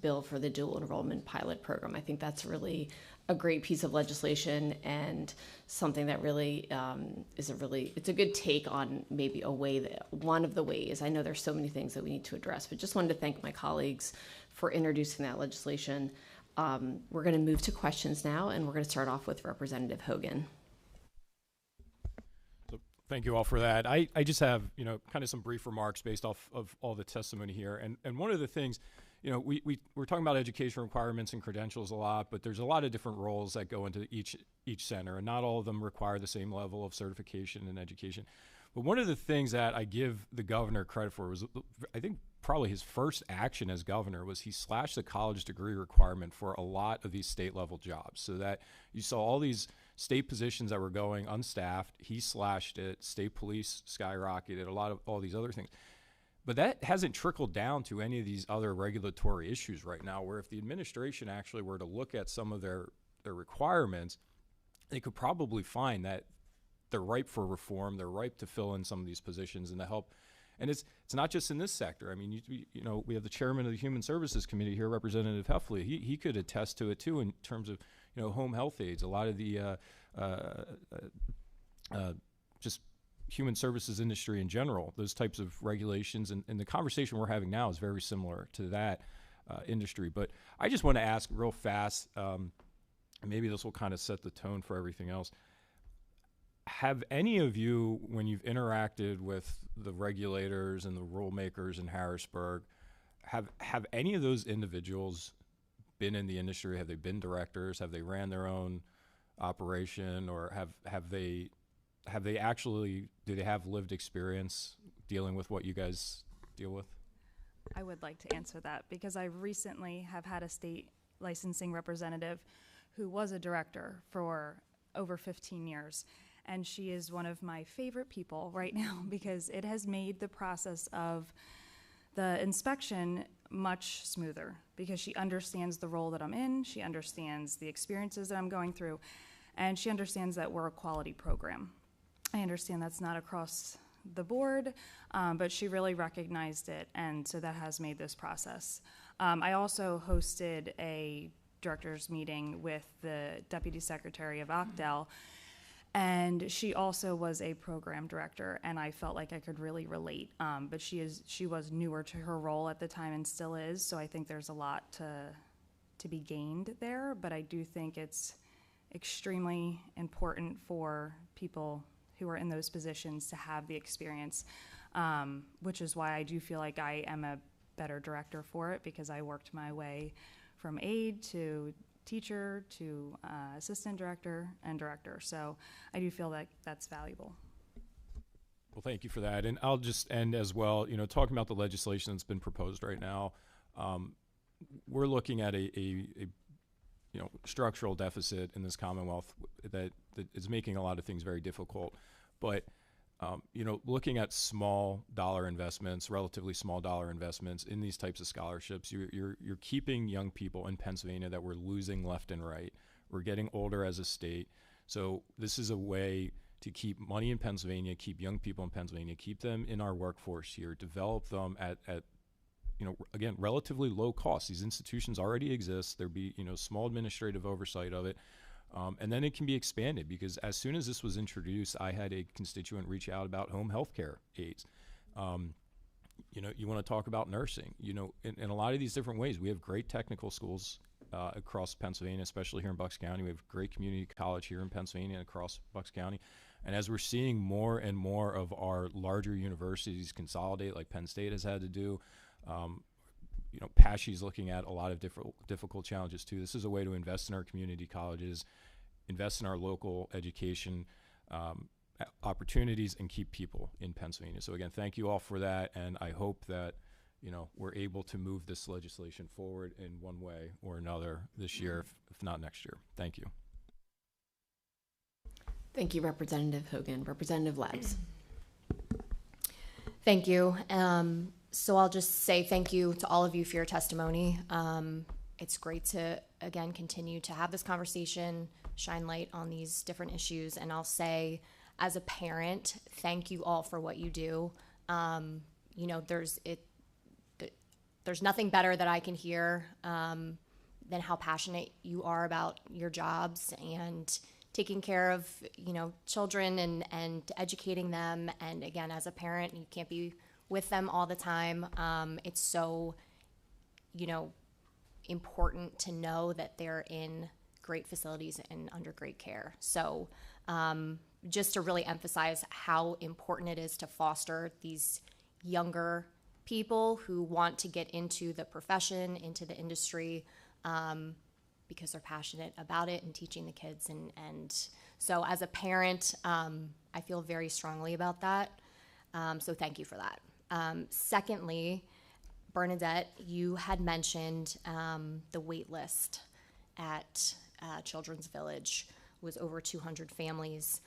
bill for the dual enrollment pilot program. I think that's really a great piece of legislation and something that really it's a good take on maybe a way that one of the ways. I know there's so many things that we need to address, but just wanted to thank my colleagues for introducing that legislation. We're going to move to questions now, and we're going to start off with Representative Hogan. So thank you all for that. I just have, kind of some brief remarks based off of all the testimony here. And one of the things, we're talking about education requirements and credentials a lot, but there's a lot of different roles that go into each center, and not all of them require the same level of certification and education. But one of the things that I give the governor credit for was, I think, probably his first action as governor was he slashed the college degree requirement for a lot of these state level jobs, so that you saw all these state positions that were going unstaffed. He slashed it. State police skyrocketed, all these other things. But that hasn't trickled down to any of these other regulatory issues right now, where if the administration actually were to look at some of their requirements, they could probably find that they're ripe for reform. They're ripe to fill in some of these positions and to help. And it's not just in this sector. I mean, we have the chairman of the Human Services Committee here, Representative Heffley. He could attest to it too in terms of home health aides. A lot of the just human services industry in general, those types of regulations, and the conversation we're having now is very similar to that industry. But I just want to ask real fast, and maybe this will kind of set the tone for everything else. Have any of you, when you've interacted with the regulators and the rule makers in Harrisburg, have any of those individuals been in the industry? Have they been directors? Have they ran their own operation? Or have they actually, do they have lived experience dealing with what you guys deal with? I would like to answer that because I recently have had a state licensing representative who was a director for over 15 years. And she is one of my favorite people right now because it has made the process of the inspection much smoother because she understands the role that I'm in, she understands the experiences that I'm going through, and she understands that we're a quality program. I understand that's not across the board, but she really recognized it, and so that has made this process. I also hosted a director's meeting with the Deputy Secretary of OCDEL, and she also was a program director, and I felt like I could really relate. But she was newer to her role at the time and still is, so I think there's a lot to be gained there. But I do think it's extremely important for people who are in those positions to have the experience, which is why I do feel like I am a better director for it because I worked my way from aide to teacher to assistant director and director. So I do feel like that's valuable. Well, thank you for that. And I'll just end as well, talking about the legislation that's been proposed right now. We're looking at a structural deficit in this Commonwealth that is making a lot of things very difficult. But looking at small dollar investments, relatively small dollar investments in these types of scholarships, you're keeping young people in Pennsylvania that we're losing left and right. We're getting older as a state. So this is a way to keep money in Pennsylvania, keep young people in Pennsylvania, keep them in our workforce here, develop them at again, relatively low cost. These institutions already exist. There'd be, small administrative oversight of it. And then it can be expanded because as soon as this was introduced, I had a constituent reach out about home health care aides. You want to talk about nursing, in a lot of these different ways. We have great technical schools across Pennsylvania, especially here in Bucks County. We have great community college here in Pennsylvania and across Bucks County. And as we're seeing more and more of our larger universities consolidate, like Penn State has had to do, PASHE's looking at a lot of difficult challenges too. This is a way to invest in our community colleges, invest in our local education. opportunities and keep people in Pennsylvania. So again, thank you all for that, and I hope that we're able to move this legislation forward in one way or another this year, if not next year. Thank you. Thank you, Representative Hogan. Representative Labs. Thank you. So I'll just say thank you to all of you for your testimony. It's great to, again, continue to have this conversation, shine light on these different issues. And I'll say, as a parent, thank you all for what you do. There's nothing better that I can hear than how passionate you are about your jobs and taking care of, children and educating them. And again, as a parent, you can't be with them all the time. It's so, important to know that they're in great facilities and under great care. So just to really emphasize how important it is to foster these younger people who want to get into the profession, into the industry, because they're passionate about it and teaching the kids. And so as a parent, I feel very strongly about that. So thank you for that. Secondly, Bernadette, you had mentioned the wait list at Children's Village was over 200 families.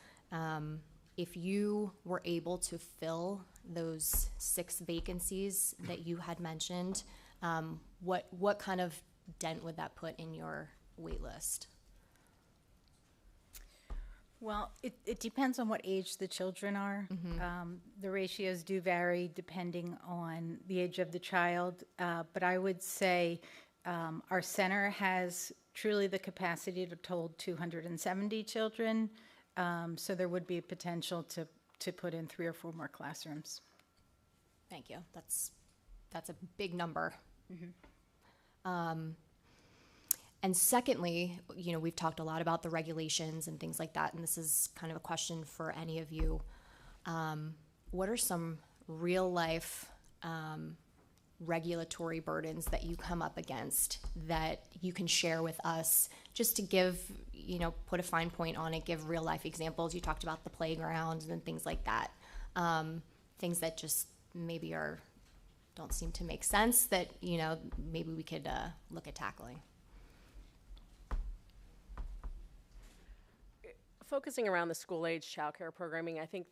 If you were able to fill those 6 vacancies that you had mentioned, what kind of dent would that put in your wait list? Well, it depends on what age the children are. The ratios do vary depending on the age of the child, but I would say our center has truly the capacity to hold 270 children, so there would be a potential to put in 3 or 4 more classrooms. Thank you. That's a big number. And secondly, we've talked a lot about the regulations and things like that, and this is kind of a question for any of you. What are some real life regulatory burdens that you come up against that you can share with us, just to give, put a fine point on it, give real life examples? You talked about the playgrounds and things like that. Things that just maybe don't seem to make sense that, maybe we could look at tackling. Focusing around the school-age childcare programming, I think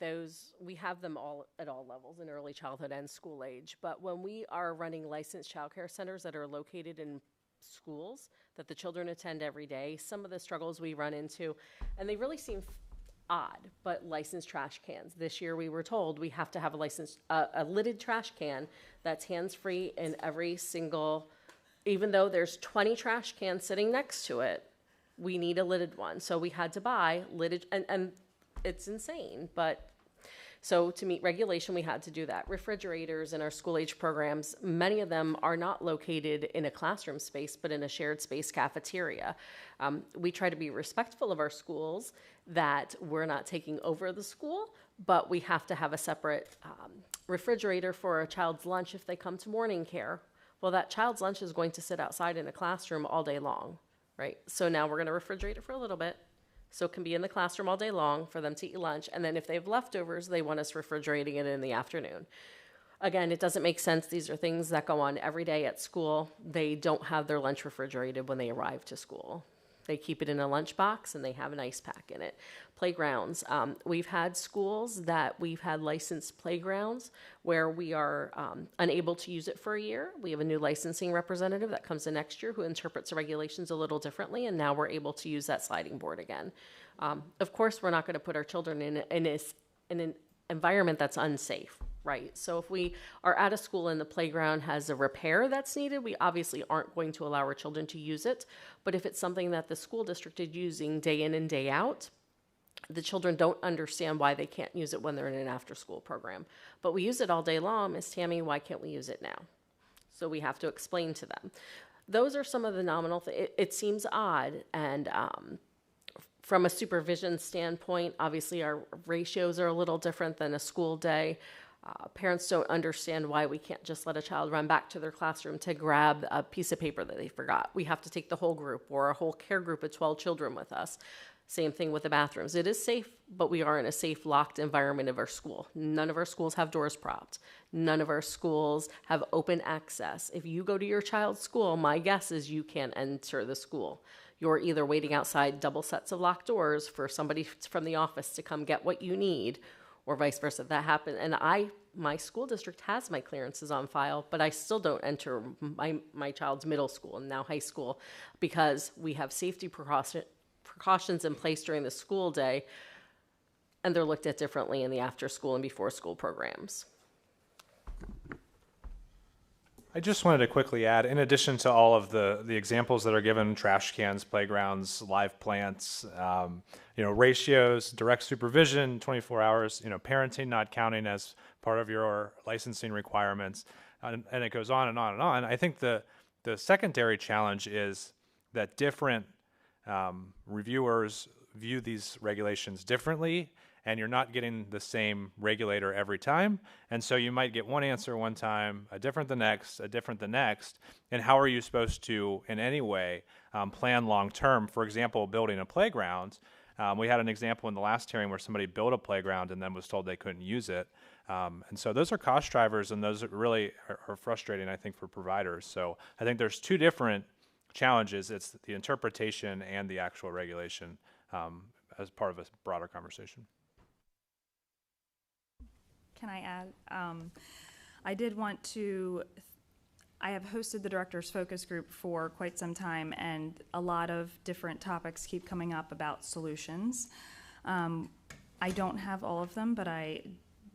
we have them all at all levels, in early childhood and school age. But when we are running licensed childcare centers that are located in schools that the children attend every day, some of the struggles we run into, and they really seem odd, but licensed trash cans. This year we were told we have to have a lidded trash can that's hands-free in every single, even though there's 20 trash cans sitting next to it, we need a lidded one. So we had to buy lidded, and it's insane. But so to meet regulation, we had to do that. Refrigerators in our school age programs, many of them are not located in a classroom space, but in a shared space cafeteria. We try to be respectful of our schools, that we're not taking over the school, but we have to have a separate refrigerator for a child's lunch if they come to morning care. Well, that child's lunch is going to sit outside in a classroom all day long. Right, so now we're going to refrigerate it for a little bit, so it can be in the classroom all day long for them to eat lunch, and then if they have leftovers, they want us refrigerating it in the afternoon. Again, it doesn't make sense. These are things that go on every day at school. They don't have their lunch refrigerated when they arrive to school. They keep it in a lunchbox, and they have an ice pack in it. Playgrounds. We've had schools that we've had licensed playgrounds where we are unable to use it for a year. We have a new licensing representative that comes in next year who interprets the regulations a little differently, and now we're able to use that sliding board again. Of course, we're not going to put our children in an environment that's unsafe. Right. So if we are at a school and the playground has a repair that's needed, we obviously aren't going to allow our children to use it. But if it's something that the school district is using day in and day out, the children don't understand why they can't use it when they're in an after-school program. But we use it all day long. Miss Tammy, why can't we use it now? So we have to explain to them. Those are some of the nominal things. It seems odd, and from a supervision standpoint, obviously our ratios are a little different than a school day. Parents don't understand why we can't just let a child run back to their classroom to grab a piece of paper that they forgot. We have to take the whole group or a whole care group of 12 children with us. Same thing with the bathrooms. It is safe, but we are in a safe, locked environment of our school. None of our schools have doors propped. None of our schools have open access. If you go to your child's school, my guess is you can't enter the school. You're either waiting outside double sets of locked doors for somebody from the office to come get what you need, or vice versa. That happened. And my school district has my clearances on file, but I still don't enter my child's middle school and now high school because we have safety precautions in place during the school day, and they're looked at differently in the after school and before school programs. I just wanted to quickly add, in addition to all of the examples that are given, trash cans, playgrounds, live plants, ratios, direct supervision, 24 hours, parenting not counting as part of your licensing requirements, and it goes on and on and on. I think the secondary challenge is that different reviewers view these regulations differently, and you're not getting the same regulator every time. And so you might get one answer one time, a different the next, a different the next. And how are you supposed to, in any way, plan long-term? For example, building a playground. We had an example in the last hearing where somebody built a playground and then was told they couldn't use it. And so those are cost drivers, and those really are frustrating, I think, for providers. So I think there's two different challenges. It's the interpretation and the actual regulation as part of a broader conversation. Can I add? I have hosted the Directors Focus Group for quite some time, and a lot of different topics keep coming up about solutions. I don't have all of them, but I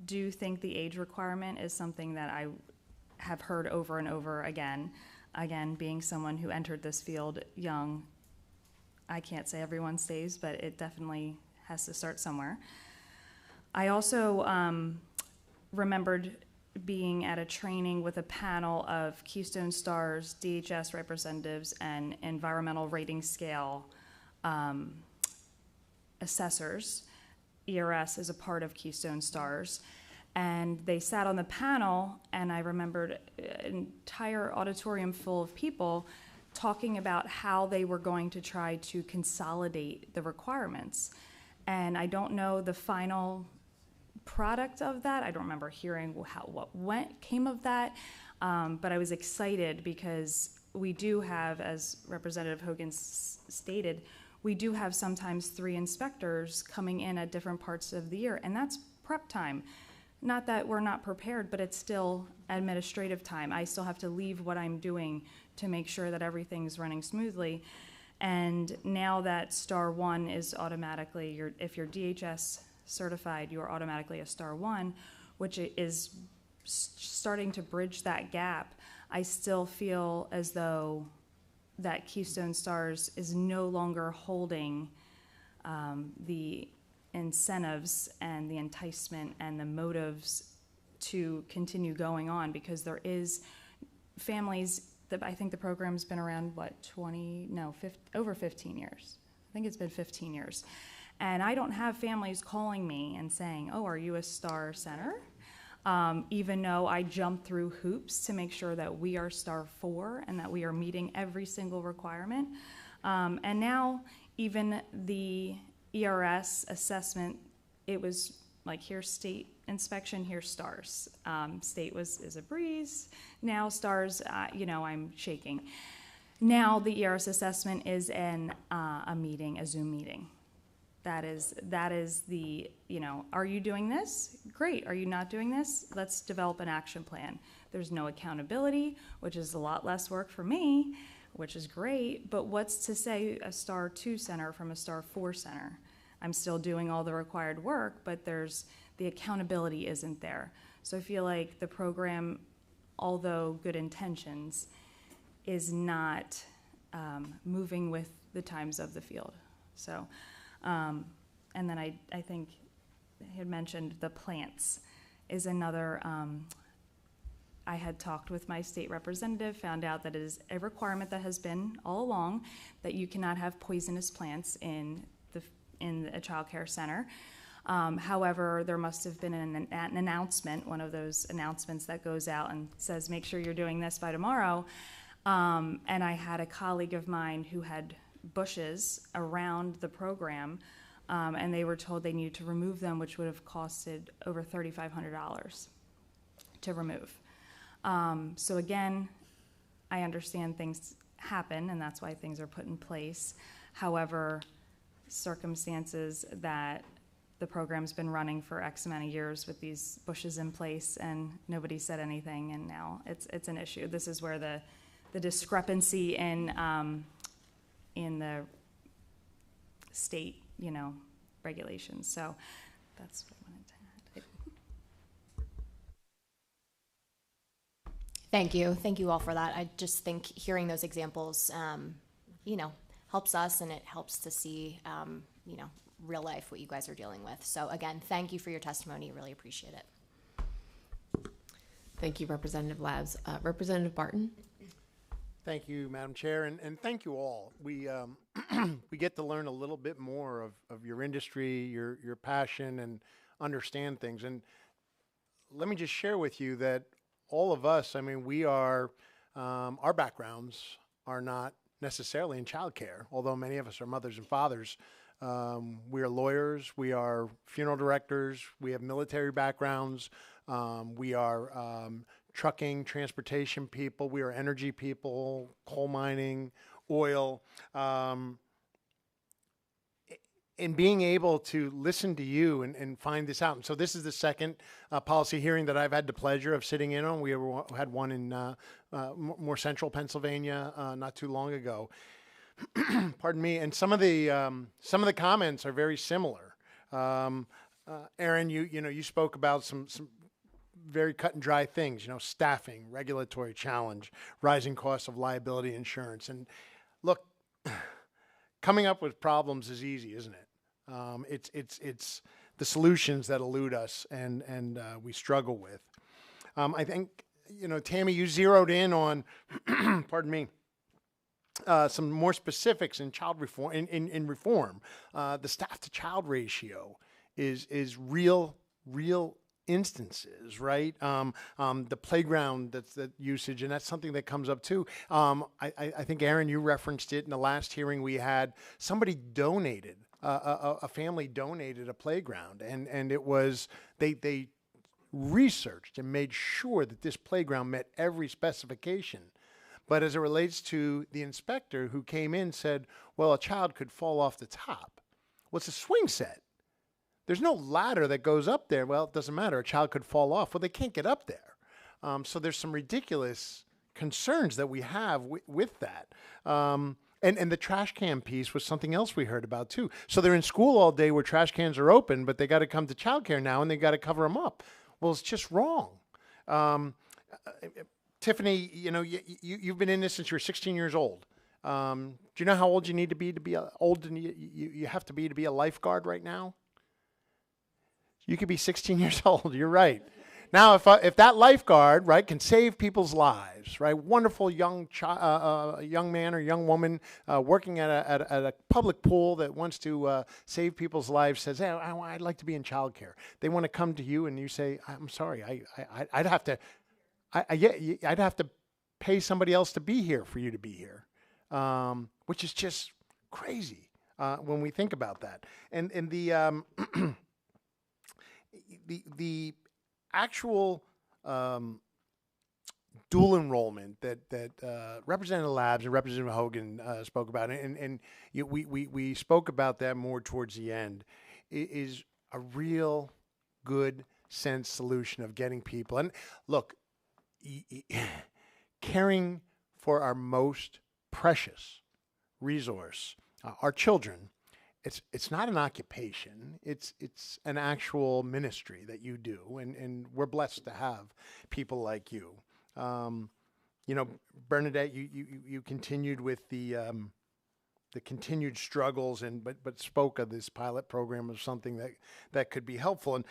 do think the age requirement is something that I have heard over and over again. Again, being someone who entered this field young, I can't say everyone stays, but it definitely has to start somewhere. I also remembered being at a training with a panel of Keystone Stars, DHS representatives, and environmental rating scale assessors. ERS is a part of Keystone Stars. And they sat on the panel, and I remembered an entire auditorium full of people talking about how they were going to try to consolidate the requirements. And I don't know the final product of that. I don't remember hearing what came of that, but I was excited because we do have, as Representative Hogan stated, we do have sometimes 3 inspectors coming in at different parts of the year, and that's prep time. Not that we're not prepared, but it's still administrative time. I still have to leave what I'm doing to make sure that everything's running smoothly. And now that Star 1 is automatically, if you're DHS certified, you're automatically a Star 1, which is starting to bridge that gap. I still feel as though that Keystone Stars is no longer holding the incentives and the enticement and the motives to continue going on, because there is families that I think the program's been around, over 15 years. I think it's been 15 years. And I don't have families calling me and saying, oh, are you a Star Center? Even though I jump through hoops to make sure that we are Star 4 and that we are meeting every single requirement. And now even the ERS assessment, it was like, here's state inspection, here's Stars. State is a breeze. Now Stars, I'm shaking. Now the ERS assessment is a meeting, a Zoom meeting. That is the, are you doing this? Great. Are you not doing this? Let's develop an action plan. There's no accountability, which is a lot less work for me, which is great, but what's to say a Star 2 center from a Star 4 center? I'm still doing all the required work, but the accountability isn't there. So I feel like the program, although good intentions, is not moving with the times of the field. So, and then I think I had mentioned the plants is another, I had talked with my state representative, found out that it is a requirement that has been all along that you cannot have poisonous plants in a child care center. However, there must have been an announcement, one of those announcements that goes out and says, make sure you're doing this by tomorrow. And I had a colleague of mine who had bushes around the program, and they were told they needed to remove them, which would have costed over $3,500 to remove. So again, I understand things happen, and that's why things are put in place. However, circumstances that the program's been running for X amount of years with these bushes in place and nobody said anything, and now it's an issue. This is where the discrepancy in the state, regulations. So that's what I wanted to add. Thank you. Thank you all for that. I just think hearing those examples, helps us, and it helps to see, real life what you guys are dealing with. So again, thank you for your testimony. Really appreciate it. Thank you, Representative Labs. Representative Barton? Thank you, Madam Chair, and thank you all. We we get to learn a little bit more of your industry, your passion, and understand things. And let me just share with you that all of us, we are, our backgrounds are not necessarily in childcare, although many of us are mothers and fathers. We are lawyers, we are funeral directors, we have military backgrounds, we are trucking, transportation people, we are energy people, coal mining, oil. And being able to listen to you and find this out. And so this is the second policy hearing that I've had the pleasure of sitting in on. We had one in more central Pennsylvania not too long ago. Pardon me. And some of the comments are very similar. Aaron, you spoke about some very cut and dry things. Staffing, regulatory challenge, rising costs of liability insurance. And look, coming up with problems is easy, isn't it? It's the solutions that elude us and we struggle with. I think, Tammy, you zeroed in on, pardon me, some more specifics in child reform. In reform, the staff-to-child ratio is real instances, right? The playground that usage, and that's something that comes up too. I think, Aaron, you referenced it in the last hearing we had. Somebody donated, a family donated a playground, and it was, they researched and made sure that this playground met every specification. But as it relates to the inspector who came in, said, well, a child could fall off the top. Well, it's a swing set. There's no ladder that goes up there. Well, it doesn't matter. A child could fall off. Well, they can't get up there. So there's some ridiculous concerns that we have with that. And the trash can piece was something else we heard about too. So they're in school all day where trash cans are open, but they got to come to childcare now and they got to cover them up. Well, it's just wrong. Tiffany, you've been in this since you were 16 years old. Do you know how old you need to be old? And you have to be a lifeguard right now? You could be 16 years old. You're right. Now, if that lifeguard, right, can save people's lives, right, wonderful young man or young woman working at a public pool that wants to save people's lives says, hey, I'd like to be in childcare. They want to come to you and you say, I'm sorry, I'd have to, I'd have to pay somebody else to be here for you to be here, which is just crazy when we think about that. And the actual dual enrollment that Representative Labs and Representative Hogan spoke about, and we spoke about that more towards the end, is a real good sense solution of getting people. And look, caring for our most precious resource, our children, it's not an occupation. It's an actual ministry that you do, and we're blessed to have people like you. Bernadette, you continued with the continued struggles, but spoke of this pilot program as something that could be helpful. And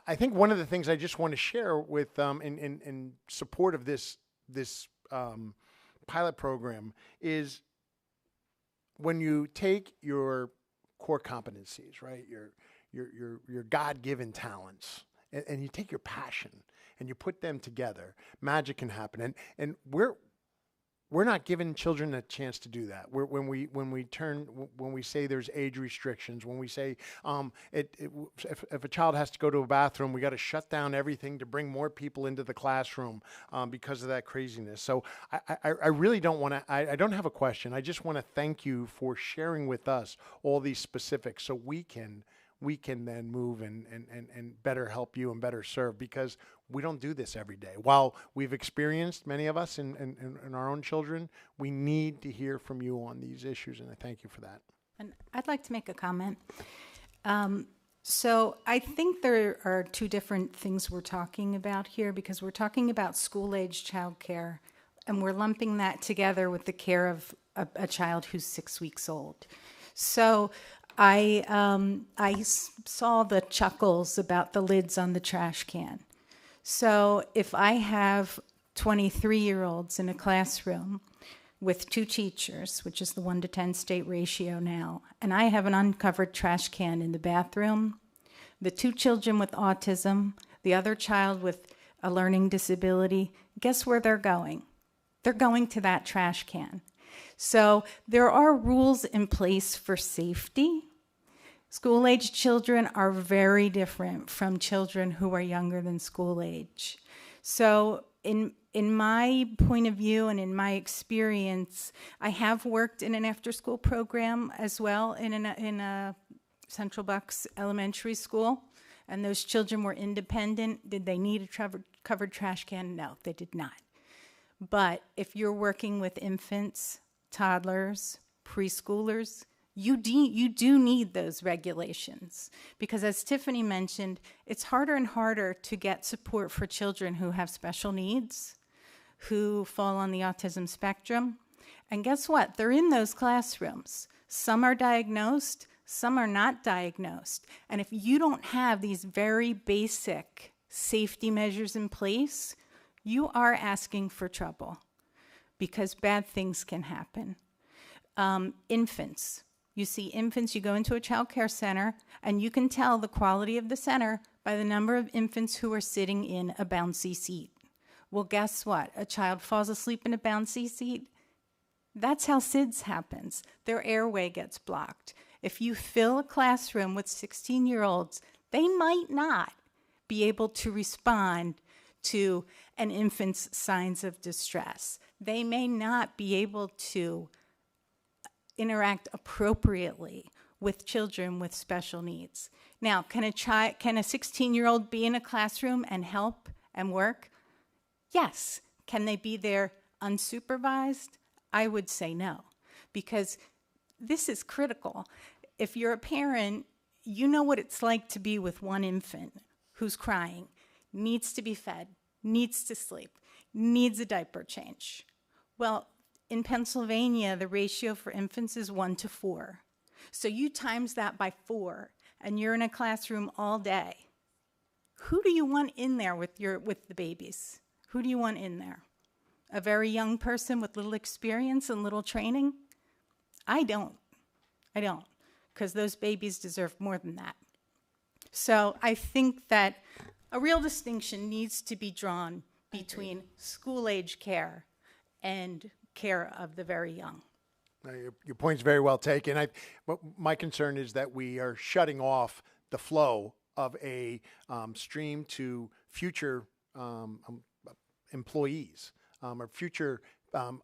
I think one of the things I just want to share with in support of this pilot program is when you take your core competencies, right? Your God-given talents, and you take your passion and you put them together, magic can happen. And we're not giving children a chance to do that. When we say there's age restrictions, when we say if a child has to go to a bathroom, we got to shut down everything to bring more people into the classroom because of that craziness. So I really don't want to. I don't have a question. I just want to thank you for sharing with us all these specifics, so we can then move and better help you and better serve, because we don't do this every day. While we've experienced, many of us in our own children, we need to hear from you on these issues, and I thank you for that. And I'd like to make a comment. So I think there are two different things we're talking about here, because we're talking about school-age childcare, and we're lumping that together with the care of a child who's 6 weeks old. So I saw the chuckles about the lids on the trash can. So if I have 23-year-olds in a classroom with 2 teachers, which is the 1-to-10 state ratio now, and I have an uncovered trash can in the bathroom, the 2 children with autism, the other child with a learning disability, guess where they're going? They're going to that trash can. So there are rules in place for safety. School-age children are very different from children who are younger than school age. So in my point of view and in my experience, I have worked in an after-school program as well in a Central Bucks elementary school, and those children were independent. Did they need a covered trash can? No, they did not. But if you're working with infants, toddlers, preschoolers, you do need those regulations, because as Tiffany mentioned, it's harder and harder to get support for children who have special needs, who fall on the autism spectrum. And guess what? They're in those classrooms. Some are diagnosed, some are not diagnosed. And if you don't have these very basic safety measures in place, you are asking for trouble, because bad things can happen. Infants. You see infants, you go into a child care center, and you can tell the quality of the center by the number of infants who are sitting in a bouncy seat. Well, guess what? A child falls asleep in a bouncy seat. That's how SIDS happens. Their airway gets blocked. If you fill a classroom with 16-year-olds, they might not be able to respond to an infant's signs of distress. They may not be able to interact appropriately with children with special needs. Now, can a 16-year-old be in a classroom and help and work? Yes. Can they be there unsupervised? I would say no, because this is critical. If you're a parent, you know what it's like to be with one infant who's crying, needs to be fed, needs to sleep, needs a diaper change. Well, in Pennsylvania, the ratio for infants is 1 to 4. So you times that by 4, and you're in a classroom all day. Who do you want in there with the babies? Who do you want in there? A very young person with little experience and little training? I don't, because those babies deserve more than that. So I think that a real distinction needs to be drawn between school-age care and care of the very young. Your point's very well taken. My concern is that we are shutting off the flow of a stream to future employees or future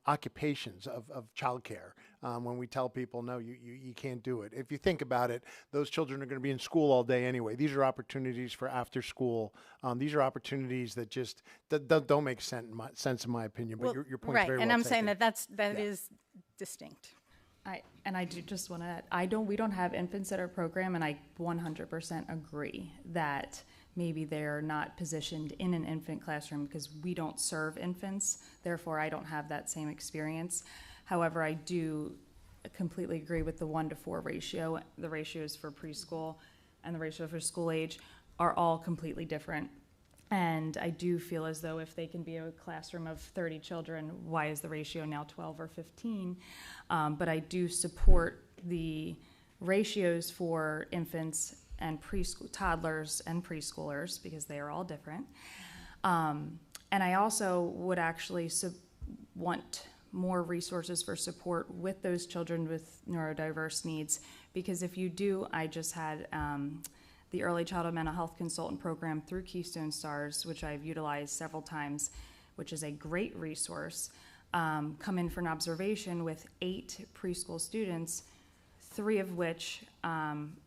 occupations of childcare. When we tell people, no, you can't do it. If you think about it, those children are going to be in school all day anyway. These are opportunities for after school. These are opportunities that just don't make sense in my opinion. But your point's right, very well and I'm taken. saying that is distinct. I do just want to add, we don't have infants at our program, and I 100% agree that maybe they're not positioned in an infant classroom because we don't serve infants. Therefore, I don't have that same experience. However, I do completely agree with the 1 to 4 ratio. The ratios for preschool and the ratio for school age are all completely different. And I do feel as though if they can be a classroom of 30 children, why is the ratio now 12 or 15? But I do support the ratios for infants and toddlers and preschoolers, because they are all different. And I also would actually want more resources for support with those children with neurodiverse needs. Because if you do, I just had the Early Childhood Mental Health Consultant Program through Keystone Stars, which I've utilized several times, which is a great resource, come in for an observation with 8 preschool students, 3 of which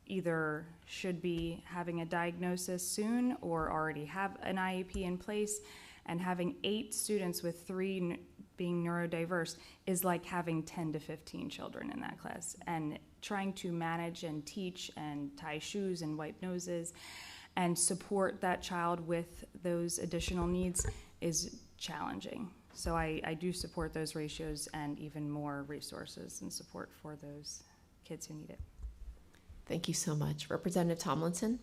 either should be having a diagnosis soon or already have an IEP in place. And having 8 students with 3 being neurodiverse is like having 10 to 15 children in that class. And trying to manage and teach and tie shoes and wipe noses and support that child with those additional needs is challenging. So I do support those ratios and even more resources and support for those kids who need it. Thank you so much. Representative Tomlinson?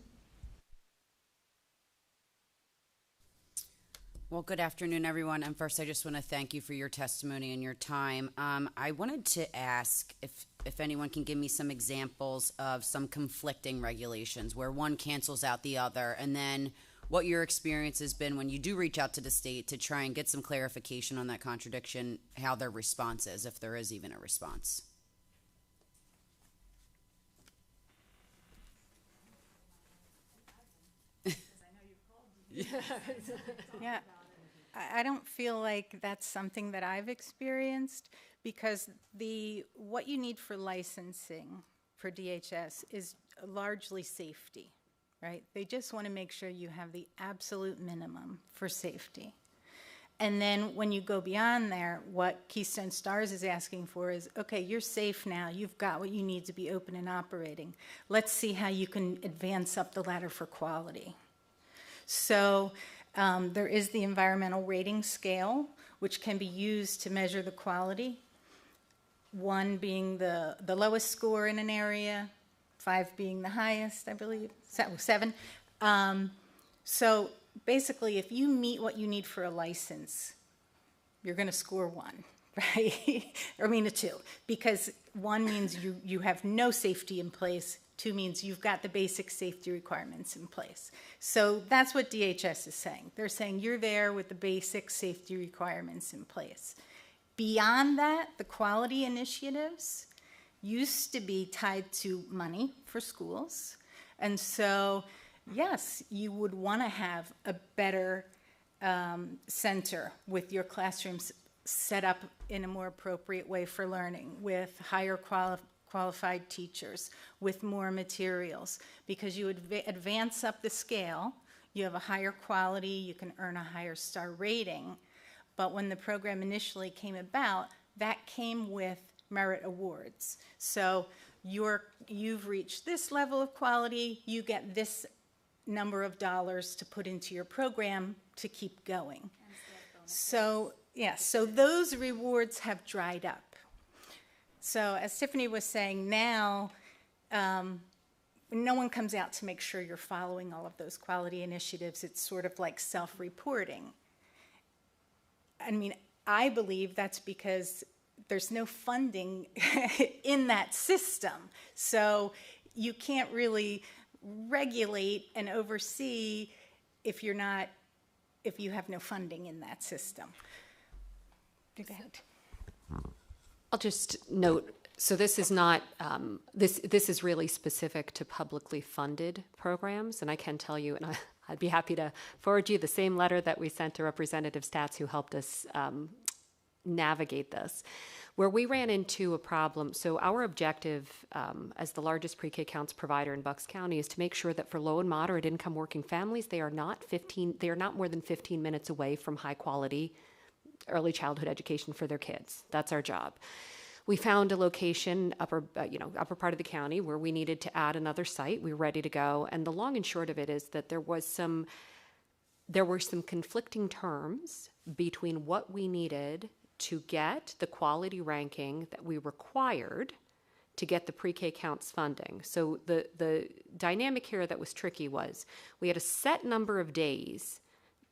Well, good afternoon, everyone. And first, I just want to thank you for your testimony and your time. I wanted to ask if anyone can give me some examples of some conflicting regulations where one cancels out the other, and then what your experience has been when you do reach out to the state to try and get some clarification on that contradiction, how their response is, if there is even a response. Yeah, I don't feel like that's something that I've experienced, because what you need for licensing for DHS is largely safety, right? They just want to make sure you have the absolute minimum for safety. And then when you go beyond there, what Keystone Stars is asking for is, okay, you're safe now. You've got what you need to be open and operating. Let's see how you can advance up the ladder for quality. So there is the environmental rating scale, which can be used to measure the quality. 1 being the lowest score in an area, 5 being the highest, I believe, 7. So basically, if you meet what you need for a license, you're going to score 1, right? I mean a 2, because 1 means you have no safety in place. 2 means you've got the basic safety requirements in place. So that's what DHS is saying. They're saying you're there with the basic safety requirements in place. Beyond that, the quality initiatives used to be tied to money for schools. And so, yes, you would want to have a better center with your classrooms set up in a more appropriate way for learning, with higher qualified teachers, with more materials, because you would advance up the scale, you have a higher quality, you can earn a higher star rating. But when the program initially came about, that came with merit awards. So you've reached this level of quality, you get this number of dollars to put into your program to keep going. So, yeah, so those rewards have dried up. So as Tiffany was saying, now no one comes out to make sure you're following all of those quality initiatives. It's sort of like self-reporting. I mean, I believe that's because there's no funding in that system. So you can't really regulate and oversee if you have no funding in that system. Go ahead. I'll just note, so this is not, this is really specific to publicly funded programs, and I can tell you, and I'd be happy to forward you the same letter that we sent to Representative Stats, who helped us navigate this, where we ran into a problem. So our objective as the largest pre-K counts provider in Bucks County is to make sure that for low and moderate income working families, they are not more than 15 minutes away from high quality early childhood education for their kids. That's our job. We found a location, upper part of the county, where we needed to add another site. We were ready to go. And the long and short of it is that there were some conflicting terms between what we needed to get the quality ranking that we required to get the pre-K counts funding. So the dynamic here that was tricky was we had a set number of days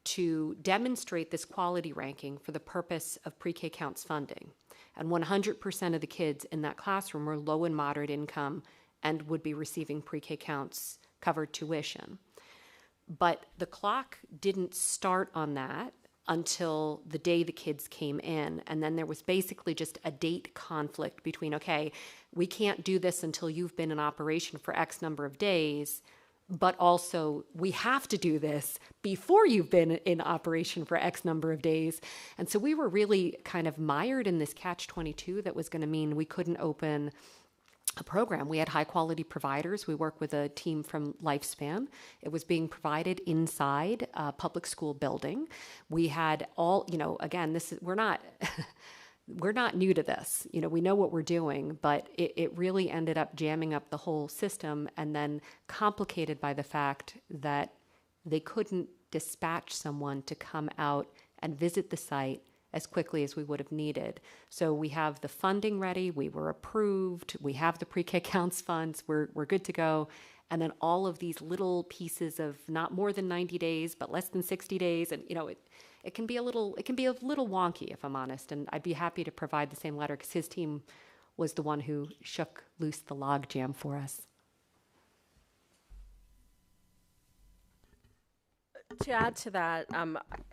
to demonstrate this quality ranking for the purpose of pre-K counts funding. And 100% of the kids in that classroom were low and moderate income and would be receiving pre-K counts covered tuition. But the clock didn't start on that until the day the kids came in. And then there was basically just a date conflict between, okay, we can't do this until you've been in operation for X number of days, but also we have to do this before you've been in operation for X number of days. And so we were really kind of mired in this catch-22 that was going to mean we couldn't open a program. We had high quality providers. We work with a team from Lifespan. It was being provided inside a public school building. We had all, again, we're not we're not new to this. We know what we're doing, but it really ended up jamming up the whole system, and then complicated by the fact that they couldn't dispatch someone to come out and visit the site as quickly as we would have needed. So we have the funding ready, we were approved, we have the pre-K counts funds, we're good to go. And then all of these little pieces of not more than 90 days, but less than 60 days. And it can be a little wonky, if I'm honest. And I'd be happy to provide the same letter because his team was the one who shook loose the logjam for us. To add to that,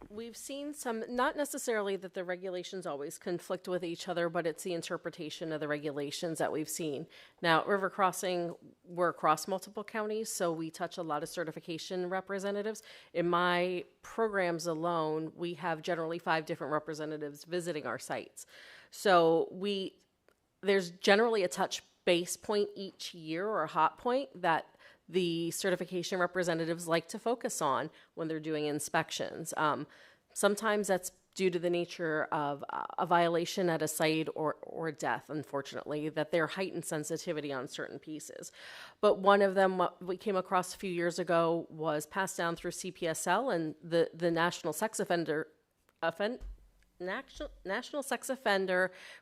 we've seen some, not necessarily that the regulations always conflict with each other, but it's the interpretation of the regulations that we've seen. Now, at River Crossing, we're across multiple counties, so we touch a lot of certification representatives. In my programs alone, we have generally 5 different representatives visiting our sites. So there's generally a touch base point each year, or a hot point, that the certification representatives like to focus on when they're doing inspections. Sometimes that's due to the nature of a violation at a site or death, unfortunately, that their heightened sensitivity on certain pieces. But one of them, what we came across a few years ago, was passed down through CPSL and the National Sex Offender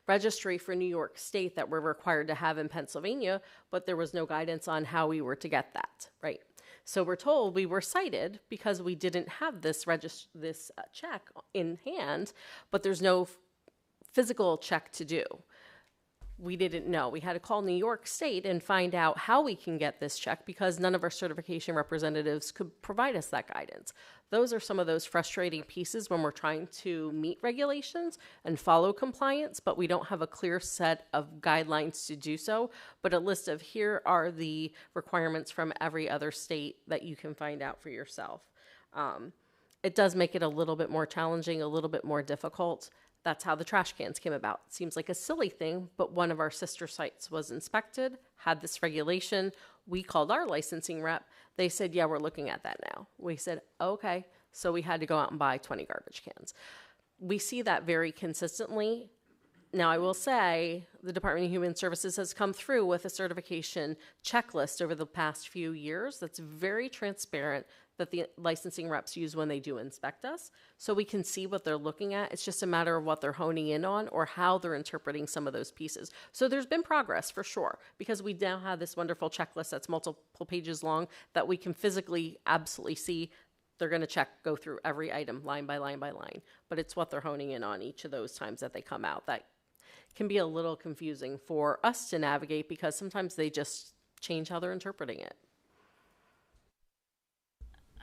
Registry for New York State that we're required to have in Pennsylvania, but there was no guidance on how we were to get that, right? So we're told we were cited because we didn't have this check in hand, but there's no physical check to do. We didn't know. We had to call New York State and find out how we can get this check because none of our certification representatives could provide us that guidance. Those are some of those frustrating pieces when we're trying to meet regulations and follow compliance, but we don't have a clear set of guidelines to do so, but a list of here are the requirements from every other state that you can find out for yourself. It does make it a little bit more challenging, a little bit more difficult. That's how the trash cans came about. It seems like a silly thing, but one of our sister sites was inspected, had this regulation. We called our licensing rep. They said, yeah, we're looking at that now. We said, okay. So we had to go out and buy 20 garbage cans. We see that very consistently. Now, I will say the Department of Human Services has come through with a certification checklist over the past few years that's very transparent, that the licensing reps use when they do inspect us, so we can see what they're looking at. It's just a matter of what they're honing in on or how they're interpreting some of those pieces. So there's been progress for sure, because we now have this wonderful checklist that's multiple pages long that we can physically absolutely see. They're going to go through every item line by line by line, but it's what they're honing in on each of those times that they come out that can be a little confusing for us to navigate, because sometimes they just change how they're interpreting it.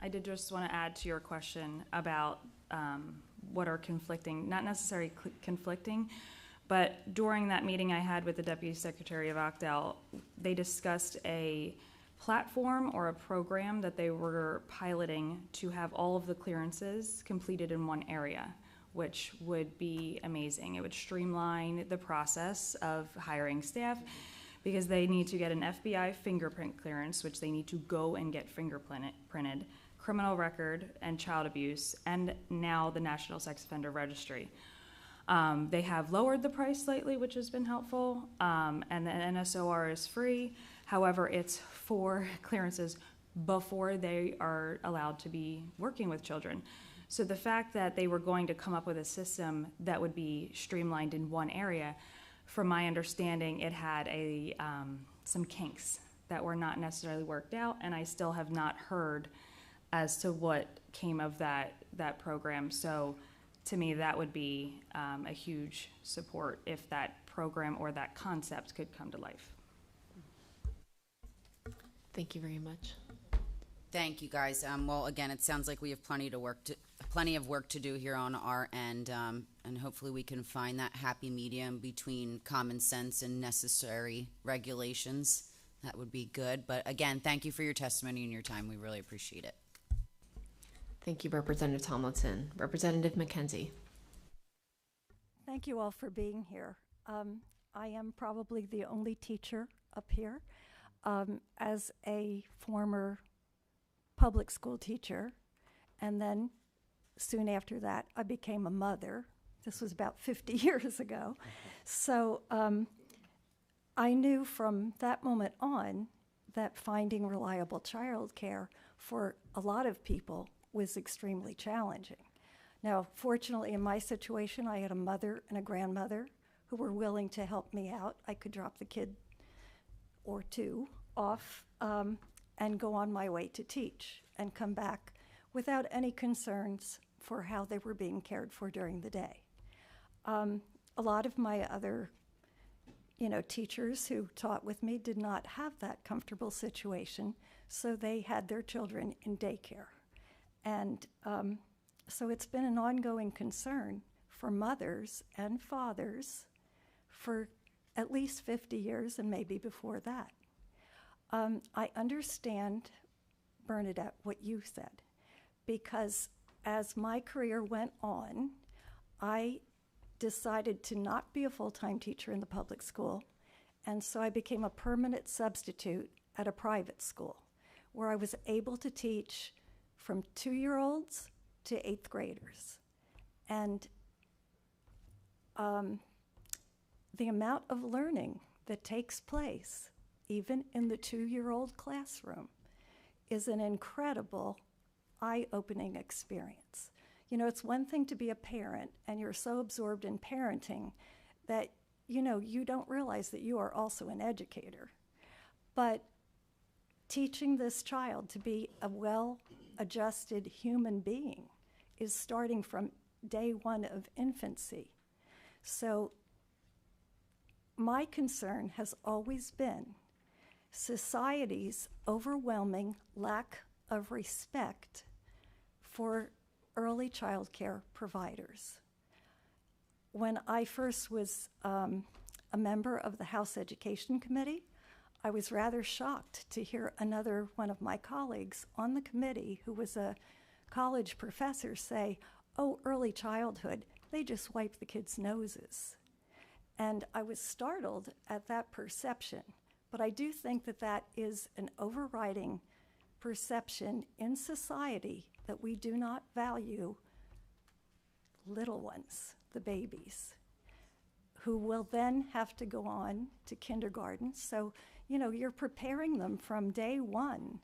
I did just want to add to your question about what are conflicting, not necessarily conflicting, but during that meeting I had with the Deputy Secretary of Ocdel, they discussed a platform or a program that they were piloting to have all of the clearances completed in one area, which would be amazing. It would streamline the process of hiring staff, because they need to get an FBI fingerprint clearance, which they need to go and get fingerprinted, criminal record and child abuse, and now the National Sex Offender Registry. They have lowered the price slightly, which has been helpful, and the NSOR is free. However, it's for clearances before they are allowed to be working with children. So the fact that they were going to come up with a system that would be streamlined in one area, from my understanding, it had some kinks that were not necessarily worked out, and I still have not heard as to what came of that program. So to me, that would be a huge support if that program or that concept could come to life. Thank you very much. Thank you, guys. Well, again, it sounds like we have plenty of work plenty of work to do here on our end, and hopefully we can find that happy medium between common sense and necessary regulations. That would be good. But again, thank you for your testimony and your time. We really appreciate it. Thank you, Representative Tomlinson. Representative McKenzie. Thank you all for being here. I am probably the only teacher up here. As a former public school teacher, and then soon after that, I became a mother. This was about 50 years ago. So I knew from that moment on that finding reliable childcare for a lot of people was extremely challenging. Now, fortunately, in my situation, I had a mother and a grandmother who were willing to help me out. I could drop the kid or two off and go on my way to teach and come back without any concerns for how they were being cared for during the day. A lot of my other teachers who taught with me did not have that comfortable situation, so they had their children in daycare. And so it's been an ongoing concern for mothers and fathers for at least 50 years and maybe before that. I understand, Bernadette, what you said, because as my career went on, I decided to not be a full-time teacher in the public school, and so I became a permanent substitute at a private school where I was able to teach from 2-year-olds to 8th graders. And the amount of learning that takes place, even in the 2-year-old classroom, is an incredible, eye-opening experience. It's one thing to be a parent, and you're so absorbed in parenting that, you don't realize that you are also an educator. But teaching this child to be a well-adjusted human being is starting from day one of infancy. So my concern has always been society's overwhelming lack of respect for early child care providers. When I first was a member of the House Education Committee, I was rather shocked to hear another one of my colleagues on the committee who was a college professor say, "Oh, early childhood, they just wipe the kids' noses." And I was startled at that perception, but I do think that that is an overriding perception in society that we do not value little ones, the babies, who will then have to go on to kindergarten. So, you're preparing them from day one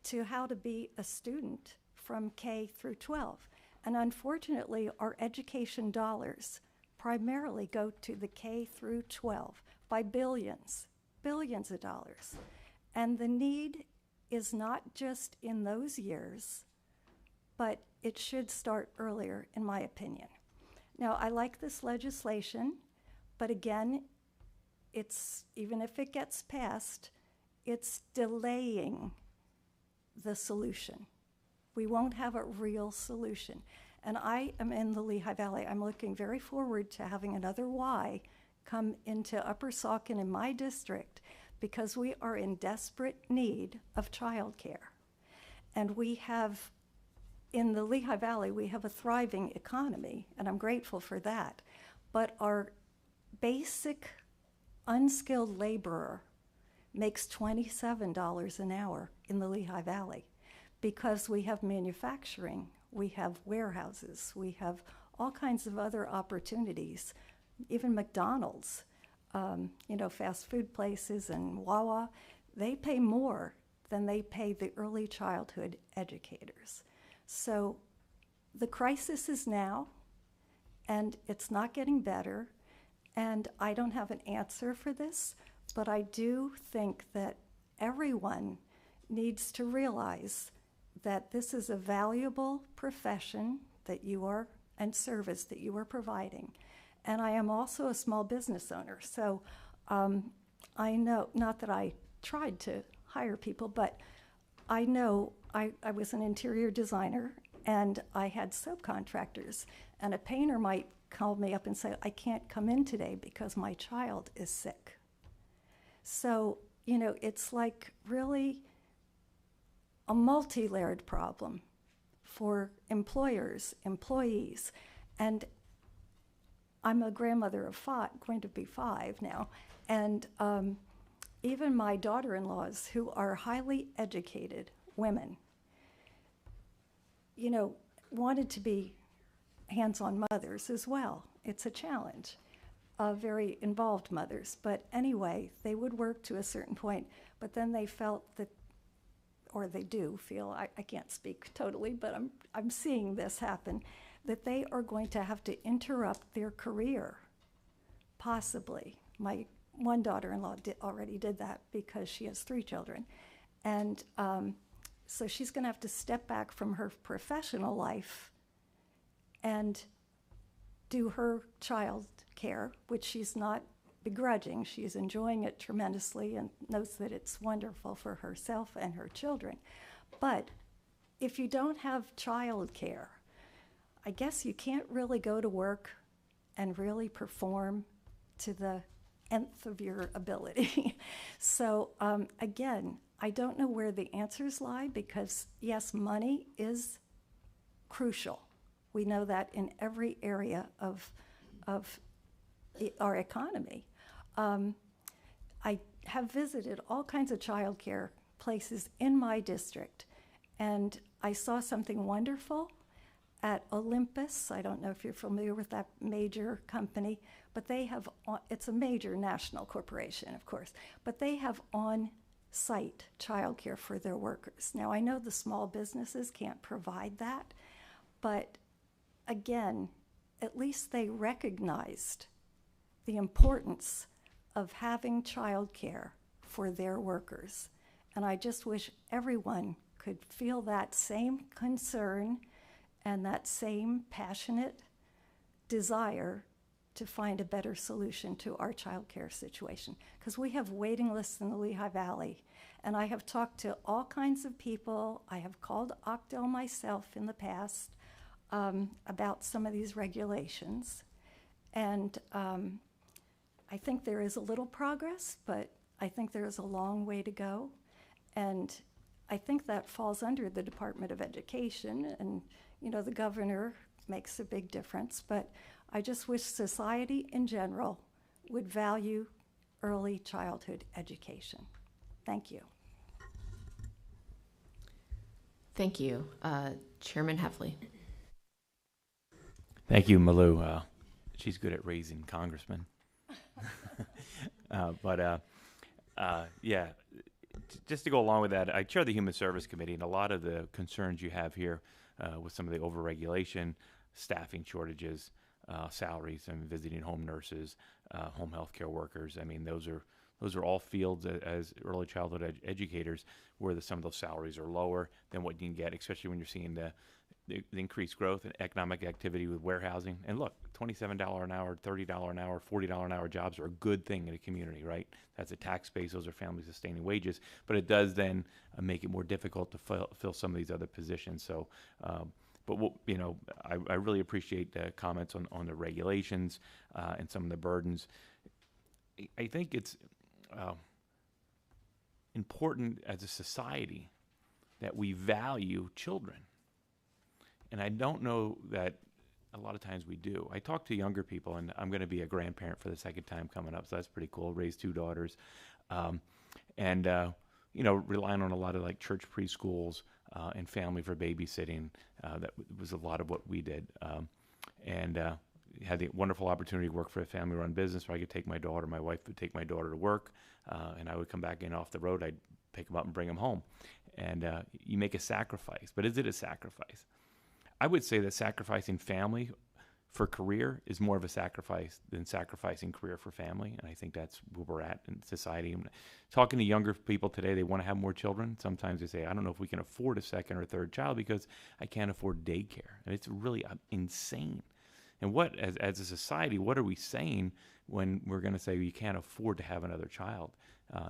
to how to be a student from K through 12. And unfortunately, our education dollars primarily go to the K through 12 by billions of dollars. And the need is not just in those years, but it should start earlier, in my opinion. Now, I like this legislation, but again, even if it gets passed, it's delaying the solution. We won't have a real solution. And I am in the Lehigh Valley. I'm looking very forward to having another Y come into Upper Saucon in my district because we are in desperate need of childcare. And we have, in the Lehigh Valley, we have a thriving economy, and I'm grateful for that. But our basic unskilled laborer makes $27 an hour in the Lehigh Valley because we have manufacturing, we have warehouses, we have all kinds of other opportunities, even McDonald's, fast food places and Wawa, they pay more than they pay the early childhood educators. So the crisis is now, and it's not getting better, and I don't have an answer for this, but I do think that everyone needs to realize that this is a valuable profession that you are, and service that you are providing. And I am also a small business owner, so I know, not that I tried to hire people, but I know I was an interior designer, And I had subcontractors, and a painter might call me up and say, I can't come in today because my child is sick. So, you know, it's like really a multi-layered problem for employers, employees. And I'm a grandmother of 5, going to be 5 now, and even my daughter-in-laws, who are highly educated women, you know, wanted to be hands-on mothers as well. It's a challenge, very involved mothers. But anyway, they would work to a certain point, but then they felt that, or they do feel, I can't speak totally, but I'm seeing this happen, that they are going to have to interrupt their career, possibly. My one daughter-in-law already did that because she has 3 children. And so she's going to have to step back from her professional life and do her child care, which she's not begrudging. She's enjoying it tremendously and knows that it's wonderful for herself and her children. But if you don't have child care, I guess you can't really go to work and really perform to the nth of your ability. So again, I don't know where the answers lie because, yes, money is crucial. We know that in every area of our economy. I have visited all kinds of child care places in my district, and I saw something wonderful at Olympus. I don't know if you're familiar with that major company, but they have, it's a major national corporation, of course, but they have on-site childcare for their workers. Now, I know the small businesses can't provide that, but again, at least they recognized the importance of having childcare for their workers. And I just wish everyone could feel that same concern and that same passionate desire to find a better solution to our child care situation. Because we have waiting lists in the Lehigh Valley. And I have talked to all kinds of people. I have called Octel myself in the past about some of these regulations. And I think there is a little progress, but I think there is a long way to go. And I think that falls under the Department of Education, and you know, the governor makes a big difference, but I just wish society in general would value early childhood education. Thank you. Thank you. Chairman Heffley. Thank you, Malou. She's good at raising congressmen. Yeah, just to go along with that, I chair the Human Service Committee, and a lot of the concerns you have here with some of the overregulation, staffing shortages, salaries, and visiting home nurses, home health care workers. I mean, those are all fields as early childhood educators where some of those salaries are lower than what you can get, especially when you're seeing the increased growth and economic activity with warehousing. And look, $27 an hour, $30 an hour, $40 an hour jobs are a good thing in a community, right? That's a tax base. Those are family sustaining wages. But it does then make it more difficult to fill some of these other positions. So, but you know, I really appreciate the comments on the regulations and some of the burdens. I think it's important as a society that we value children. And I don't know that a lot of times we do. I talk to younger people, and I'm going to be a grandparent for the second time coming up, so that's pretty cool. Raised 2 daughters. You know, relying on a lot of like church preschools and family for babysitting. That was a lot of what we did. Had the wonderful opportunity to work for a family-run business where I could take my daughter. My wife would take my daughter to work, and I would come back in off the road. I'd pick them up and bring them home. And you make a sacrifice, but is it a sacrifice? I would say that sacrificing family for career is more of a sacrifice than sacrificing career for family, and I think that's where we're at in society. And talking to younger people today, they want to have more children. Sometimes they say, I don't know if we can afford a second or third child because I can't afford daycare. And it's really insane. And what, as a society, what are we saying when we're going to say you can't afford to have another child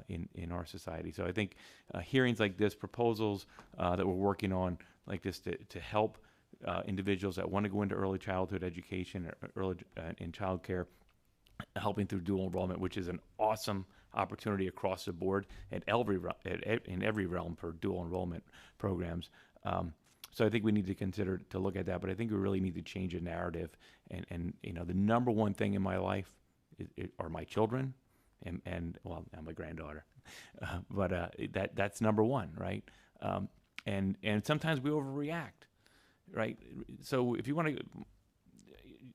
in our society? So I think hearings like this, proposals that we're working on like this to help individuals that want to go into early childhood education or early in childcare, helping through dual enrollment, which is an awesome opportunity across the board in every realm for dual enrollment programs. So I think we need to consider to look at that, but I think we really need to change the narrative. And the number one thing in my life are my children, and well, I'm a granddaughter, but that's number one, right? And sometimes we overreact, right? So if you want to,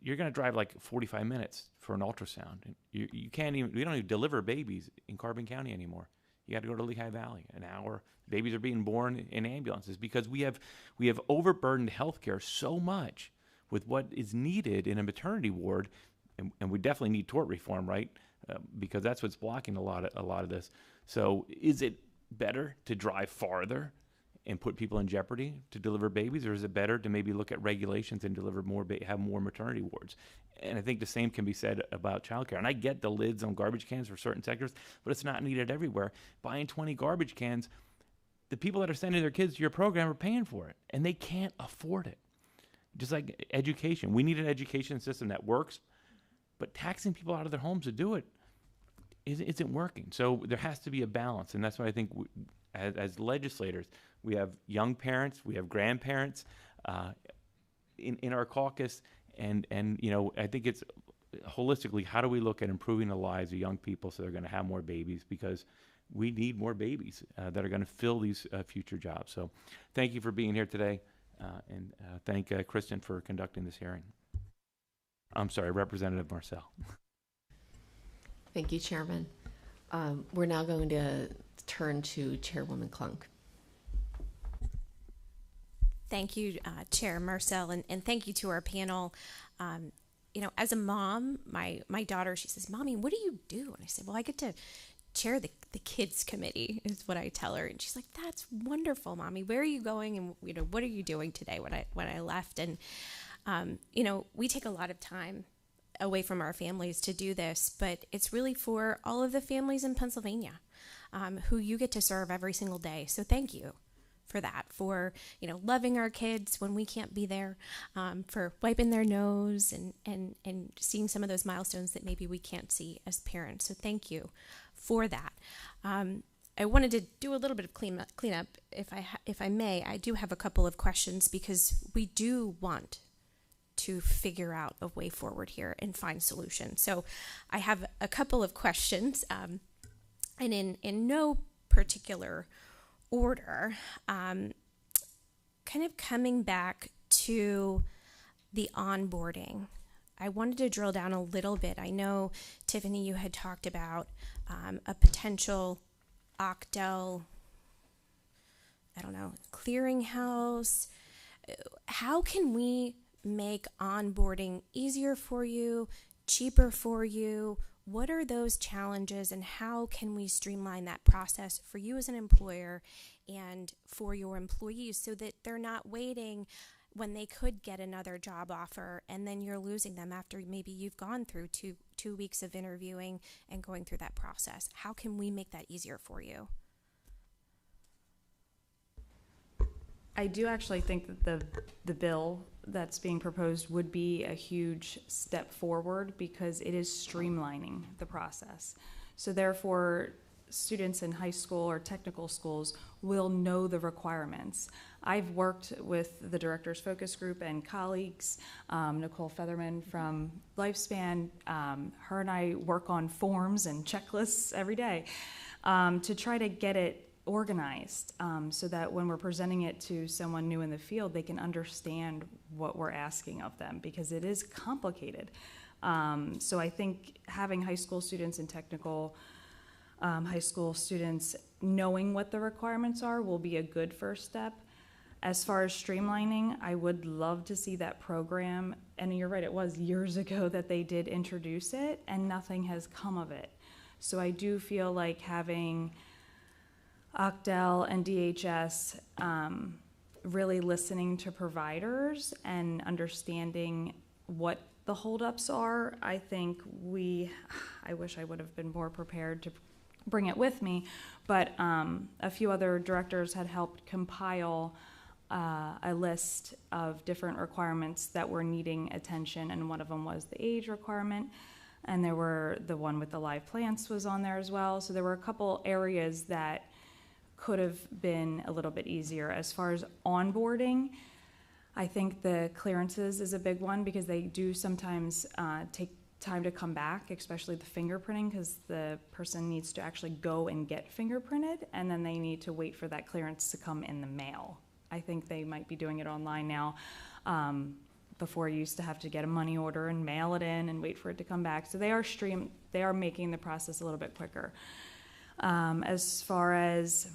you're going to drive like 45 minutes for an ultrasound. You can't even, we don't even deliver babies in Carbon County anymore. You got to go to Lehigh Valley, an hour. Babies are being born in ambulances because we have overburdened healthcare so much with what is needed in a maternity ward, and we definitely need tort reform, right? Because that's what's blocking a lot of this. So, is it better to drive farther and put people in jeopardy to deliver babies, or is it better to maybe look at regulations and deliver more, have more maternity wards? And I think the same can be said about childcare. And I get the lids on garbage cans for certain sectors, but it's not needed everywhere. Buying 20 garbage cans, the people that are sending their kids to your program are paying for it, and they can't afford it. Just like education. We need an education system that works, but taxing people out of their homes to do it isn't working. So there has to be a balance, and that's why I think as legislators, we have young parents, we have grandparents in our caucus, and I think it's holistically, how do we look at improving the lives of young people so they're going to have more babies, because we need more babies that are going to fill these future jobs. So thank you for being here today, and thank Kristen for conducting this hearing. I'm sorry, Representative Marcel. Thank you, Chairman. We're now going to turn to Chairwoman Klunk. Thank you, Chair Marcel, and thank you to our panel. As a mom, my daughter, she says, "Mommy, what do you do?" And I said, "Well, I get to chair the kids committee," is what I tell her. And she's like, "That's wonderful, Mommy. Where are you going? And what are you doing today?" When I left, and we take a lot of time away from our families to do this, but it's really for all of the families in Pennsylvania who you get to serve every single day. So thank you for that, for loving our kids when we can't be there, for wiping their nose and seeing some of those milestones that maybe we can't see as parents. So thank you for that. I wanted to do a little bit of cleanup, if I may. I do have a couple of questions because we do want to figure out a way forward here and find solutions. So I have a couple of questions, and in no particular order, kind of coming back to the onboarding. I wanted to drill down a little bit. I know, Tiffany, you had talked about a potential Octel, clearinghouse. How can we make onboarding easier for you, cheaper for you? What are those challenges, and how can we streamline that process for you as an employer and for your employees so that they're not waiting when they could get another job offer and then you're losing them after maybe you've gone through two weeks of interviewing and going through that process? How can we make that easier for you? I do actually think that the bill that's being proposed would be a huge step forward because it is streamlining the process. So therefore, students in high school or technical schools will know the requirements. I've worked with the Directors Focus Group and colleagues, Nicole Featherman from Lifespan. Her and I work on forms and checklists every day to try to get it organized so that when we're presenting it to someone new in the field, they can understand what we're asking of them because it is complicated. So I think having high school students and technical high school students knowing what the requirements are will be a good first step. As far as streamlining, I would love to see that program, and you're right, it was years ago that they did introduce it and nothing has come of it. So I do feel like having Octel and DHS really listening to providers and understanding what the holdups are. I wish I would have been more prepared to bring it with me, but a few other directors had helped compile a list of different requirements that were needing attention, and one of them was the age requirement, and there were the one with the live plants was on there as well. So there were a couple areas that could have been a little bit easier. As far as onboarding, I think the clearances is a big one, because they do sometimes take time to come back, especially the fingerprinting, because the person needs to actually go and get fingerprinted, and then they need to wait for that clearance to come in the mail. I think they might be doing it online now. Before, you used to have to get a money order and mail it in and wait for it to come back. So they are making the process a little bit quicker. As far as,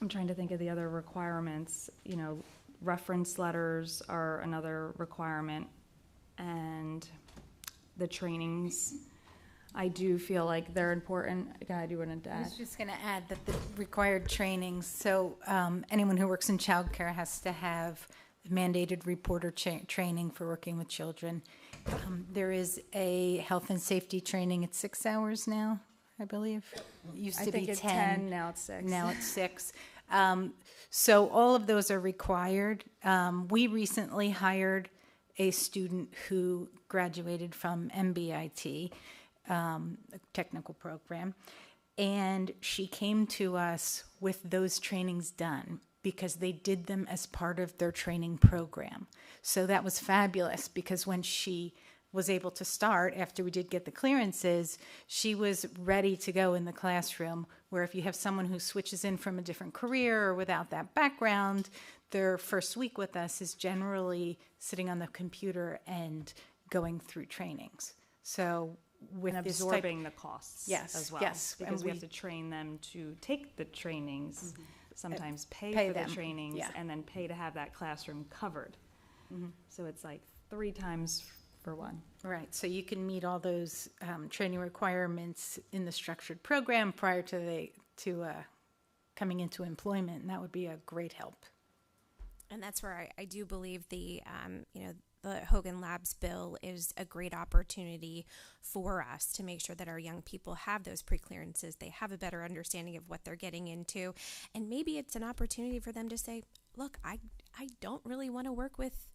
I'm trying to think of the other requirements, you know, reference letters are another requirement, and the trainings, I do feel like they're important. I do want to I add. was just going to add that the required trainings, so anyone who works in childcare has to have mandated reporter training for working with children. There is a health and safety training. It's 6 hours now, I believe. It used I to think be it's 10. now it's 6. Now it's 6. So all of those are required. We recently hired a student who graduated from MBIT, a technical program, and she came to us with those trainings done because they did them as part of their training program. So that was fabulous, because when she was able to start, after we did get the clearances, she was ready to go in the classroom, where if you have someone who switches in from a different career or without that background, their first week with us is generally sitting on the computer and going through trainings. So with And this absorbing the costs Yes, as well. yes, and Because we we- have to train them to take the trainings, sometimes pay pay for them, the trainings, yeah. and then pay to have that classroom covered. So it's like 3 times for one. Right, so you can meet all those training requirements in the structured program prior to coming into employment, and that would be a great help. And that's where I do believe the Hogan Labs bill is a great opportunity for us to make sure that our young people have those pre-clearances. They have a better understanding of what they're getting into. And maybe it's an opportunity for them to say, look, I don't really want to work with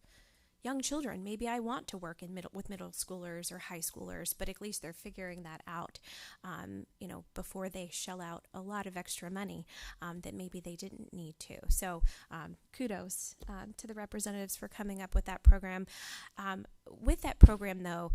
young children. Maybe I want to work with middle schoolers or high schoolers, but at least they're figuring that out, before they shell out a lot of extra money that maybe they didn't need to. So kudos to the representatives for coming up with that program. With that program, though,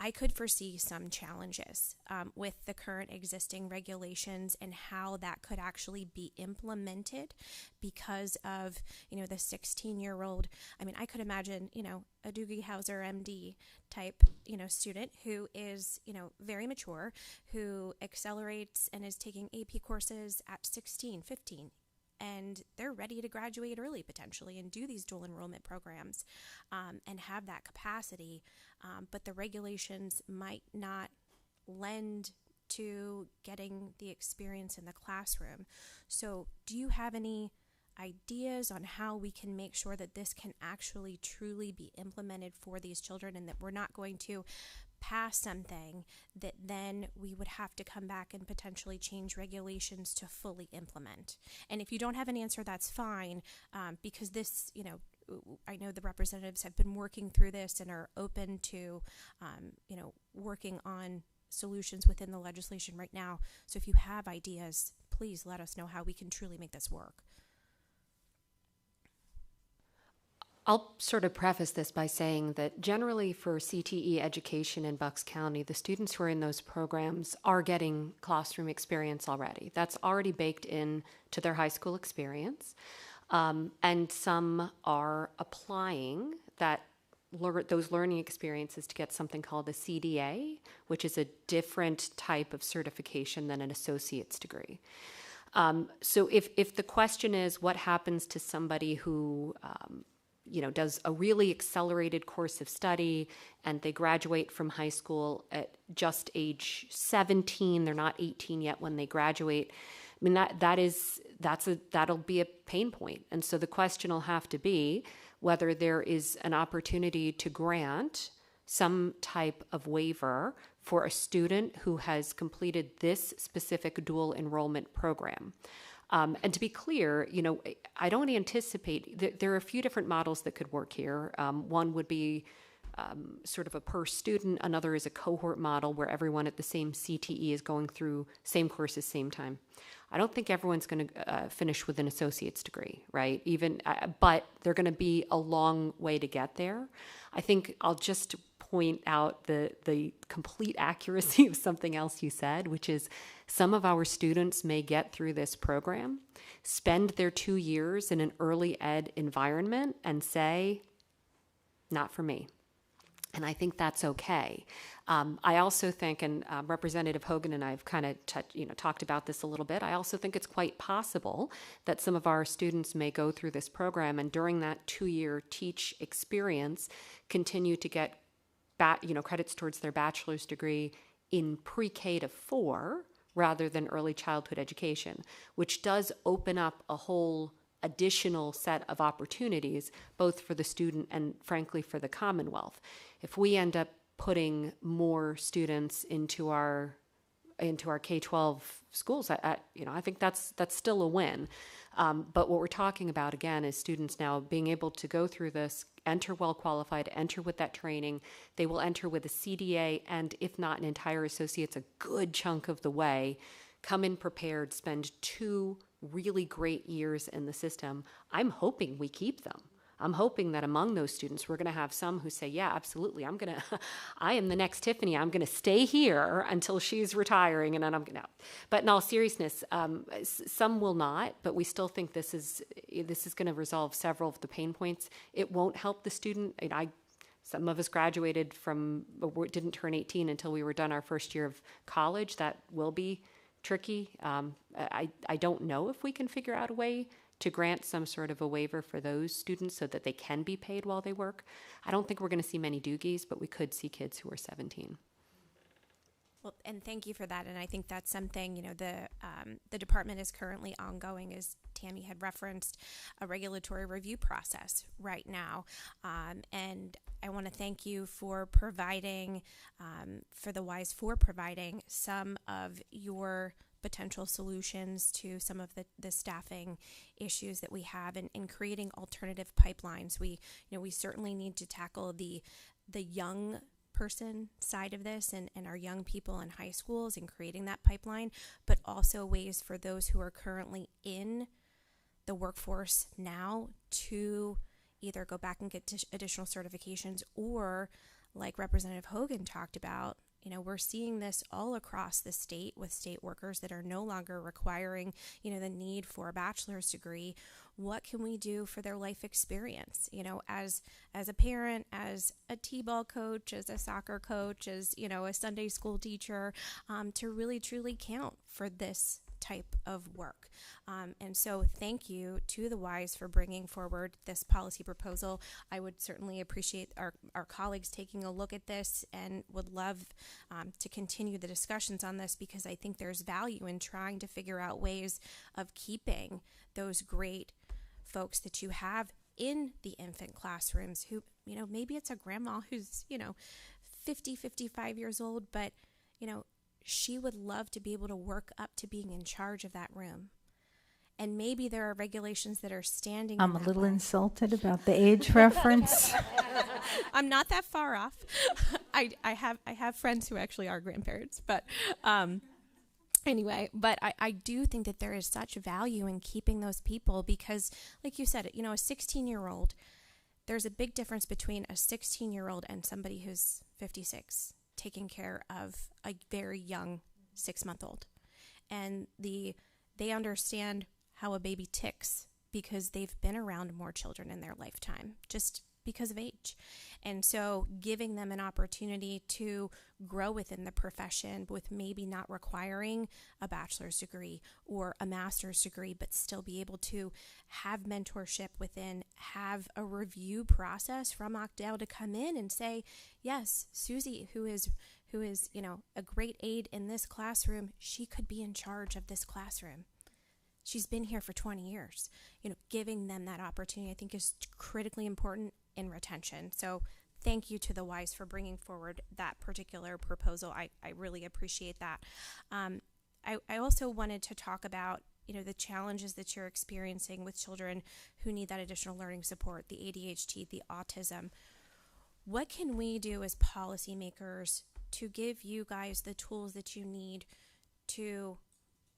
I could foresee some challenges with the current existing regulations and how that could actually be implemented because of, the 16-year-old. I mean, I could imagine, a Doogie Howser MD type, student who is, very mature, who accelerates and is taking AP courses at 16, 15. And they're ready to graduate early potentially and do these dual enrollment programs and have that capacity. But the regulations might not lend to getting the experience in the classroom. So do you have any ideas on how we can make sure that this can actually truly be implemented for these children, and that we're not going to pass something that then we would have to come back and potentially change regulations to fully implement? And if you don't have an answer, that's fine, because this, I know the representatives have been working through this and are open to, working on solutions within the legislation right now. So if you have ideas, please let us know how we can truly make this work. I'll sort of preface this by saying that generally for CTE education in Bucks County, the students who are in those programs are getting classroom experience already. That's already baked in to their high school experience. And some are applying those learning experiences to get something called a CDA, which is a different type of certification than an associate's degree. So if the question is what happens to somebody who does a really accelerated course of study and they graduate from high school at just age 17, they're not 18 yet when they graduate. I mean, that'll be a pain point. And so the question will have to be whether there is an opportunity to grant some type of waiver for a student who has completed this specific dual enrollment program. And to be clear, you know, I don't anticipate, there are a few different models that could work here. One would be sort of a per student, another is a cohort model where everyone at the same CTE is going through same courses, same time. I don't think everyone's going to finish with an associate's degree, right? But they're going to be a long way to get there. I think I'll just point out the complete accuracy of something else you said, which is some of our students may get through this program, spend their 2 years in an early ed environment and say, not for me. And I think that's okay. I also think, and Representative Hogan and I have kind of talked about this a little bit, I also think it's quite possible that some of our students may go through this program and during that 2-year teach experience continue to get credits towards their bachelor's degree in pre-K to 4 rather than early childhood education, which does open up a whole additional set of opportunities, both for the student and frankly for the Commonwealth. If we end up putting more students into our K-12 schools, I think that's still a win. But what we're talking about again is students now being able to go through this, enter well qualified, enter with that training. They will enter with a CDA and if not an entire associate's a good chunk of the way, come in prepared, spend 2 really great years in the system. I'm hoping we keep them. I'm hoping that among those students, we're going to have some who say, yeah, absolutely, I am the next Tiffany. I'm going to stay here until she's retiring, and then I'm going to. But in all seriousness, some will not, but we still think this is going to resolve several of the pain points. It won't help the student. Some of us graduated didn't turn 18 until we were done our first year of college. That will be tricky. I don't know if we can figure out a way to grant some sort of a waiver for those students so that they can be paid while they work. I don't think we're going to see many doogies, but we could see kids who are 17. Well, and thank you for that. And I think that's something, the department is currently ongoing, as Tammy had referenced, a regulatory review process right now. And I want to thank you for providing, providing some of your potential solutions to some of the staffing issues that we have and creating alternative pipelines. We certainly need to tackle the young person side of this and our young people in high schools and creating that pipeline, but also ways for those who are currently in the workforce now to either go back and get additional certifications or, like Representative Hogan talked about, we're seeing this all across the state with state workers that are no longer requiring, the need for a bachelor's degree. What can we do for their life experience? As a parent, as a t-ball coach, as a soccer coach, as, a Sunday school teacher, to really truly count for this type of work. And so thank you to the WISE for bringing forward this policy proposal. I would certainly appreciate our colleagues taking a look at this and would love to continue the discussions on this, because I think there's value in trying to figure out ways of keeping those great folks that you have in the infant classrooms who, maybe it's a grandma who's, 50, 55 years old, but, she would love to be able to work up to being in charge of that room. And maybe there are regulations that are standing. I'm a little insulted about the age reference. I'm not that far off. I have friends who actually are grandparents, but anyway, but I do think that there is such value in keeping those people because, like you said, a 16-year-old, there's a big difference between a 16-year-old and somebody who's 56 taking care of a very young 6-month-old. And they understand how a baby ticks because they've been around more children in their lifetime, just because of age. And so giving them an opportunity to grow within the profession with maybe not requiring a bachelor's degree or a master's degree, but still be able to have mentorship within, have a review process from Ocdale to come in and say, yes, Susie, who is a great aide in this classroom, she could be in charge of this classroom. She's been here for 20 years. Giving them that opportunity, I think, is critically important in retention. So thank you to the WISE for bringing forward that particular proposal. I really appreciate that. I also wanted to talk about the challenges that you're experiencing with children who need that additional learning support, the ADHD, the autism. What can we do as policymakers to give you guys the tools that you need to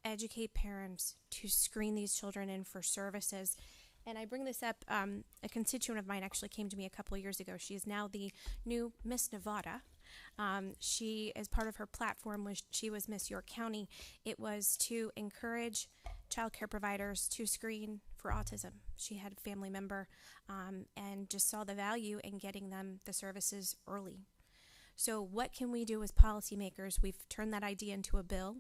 educate parents, to screen these children in for services? And I bring this up, a constituent of mine actually came to me a couple of years ago. She is now the new Miss Nevada. She, as part of her platform, she was Miss York County. It was to encourage child care providers to screen for autism. She had a family member and just saw the value in getting them the services early. So what can we do as policymakers? We've turned that idea into a bill.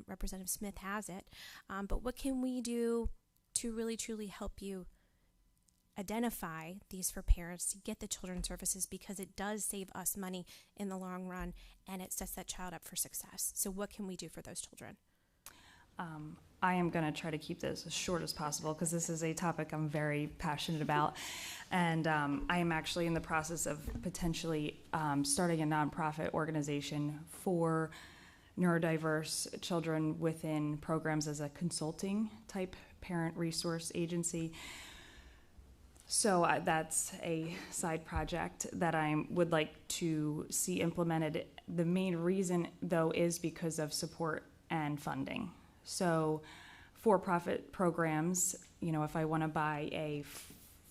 Representative Smith has it. But what can we do to really, truly help you identify these for parents to get the children's services, because it does save us money in the long run and it sets that child up for success. So what can we do for those children? I am going to try to keep this as short as possible because this is a topic I'm very passionate about. And I am actually in the process of potentially starting a nonprofit organization for neurodiverse children within programs as a consulting type parent resource agency. So that's a side project that I would like to see implemented. The main reason, though, is because of support and funding. So for-profit programs, if I want to buy a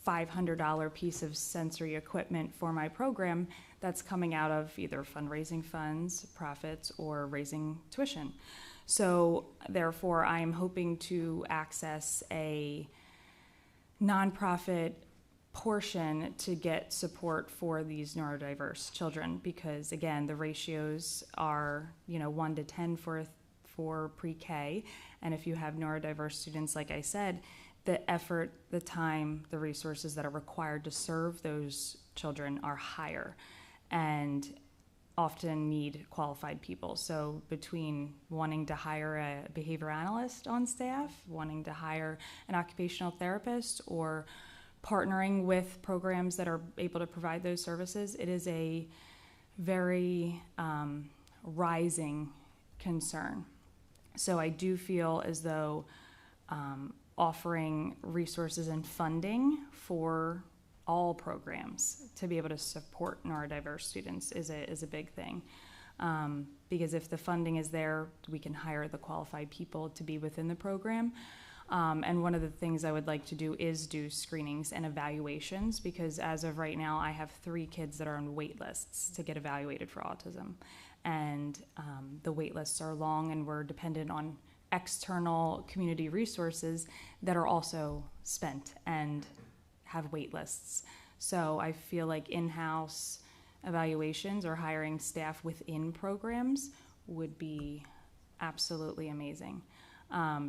$500 piece of sensory equipment for my program, that's coming out of either fundraising funds, profits, or raising tuition. So therefore, I am hoping to access a nonprofit portion to get support for these neurodiverse children, because again, the ratios are 1 to 10 for pre-K, and if you have neurodiverse students, like I said, the effort, the time, the resources that are required to serve those children are higher and often need qualified people. So between wanting to hire a behavior analyst on staff, wanting to hire an occupational therapist, or partnering with programs that are able to provide those services, it is a very rising concern. So I do feel as though offering resources and funding for all programs to be able to support neurodiverse students is a big thing. Because if the funding is there, we can hire the qualified people to be within the program. And one of the things I would like to do is do screenings and evaluations, because as of right now, I have 3 kids that are on wait lists to get evaluated for autism. And the wait lists are long, and we're dependent on external community resources that are also spent and have wait lists. So I feel like in-house evaluations or hiring staff within programs would be absolutely amazing.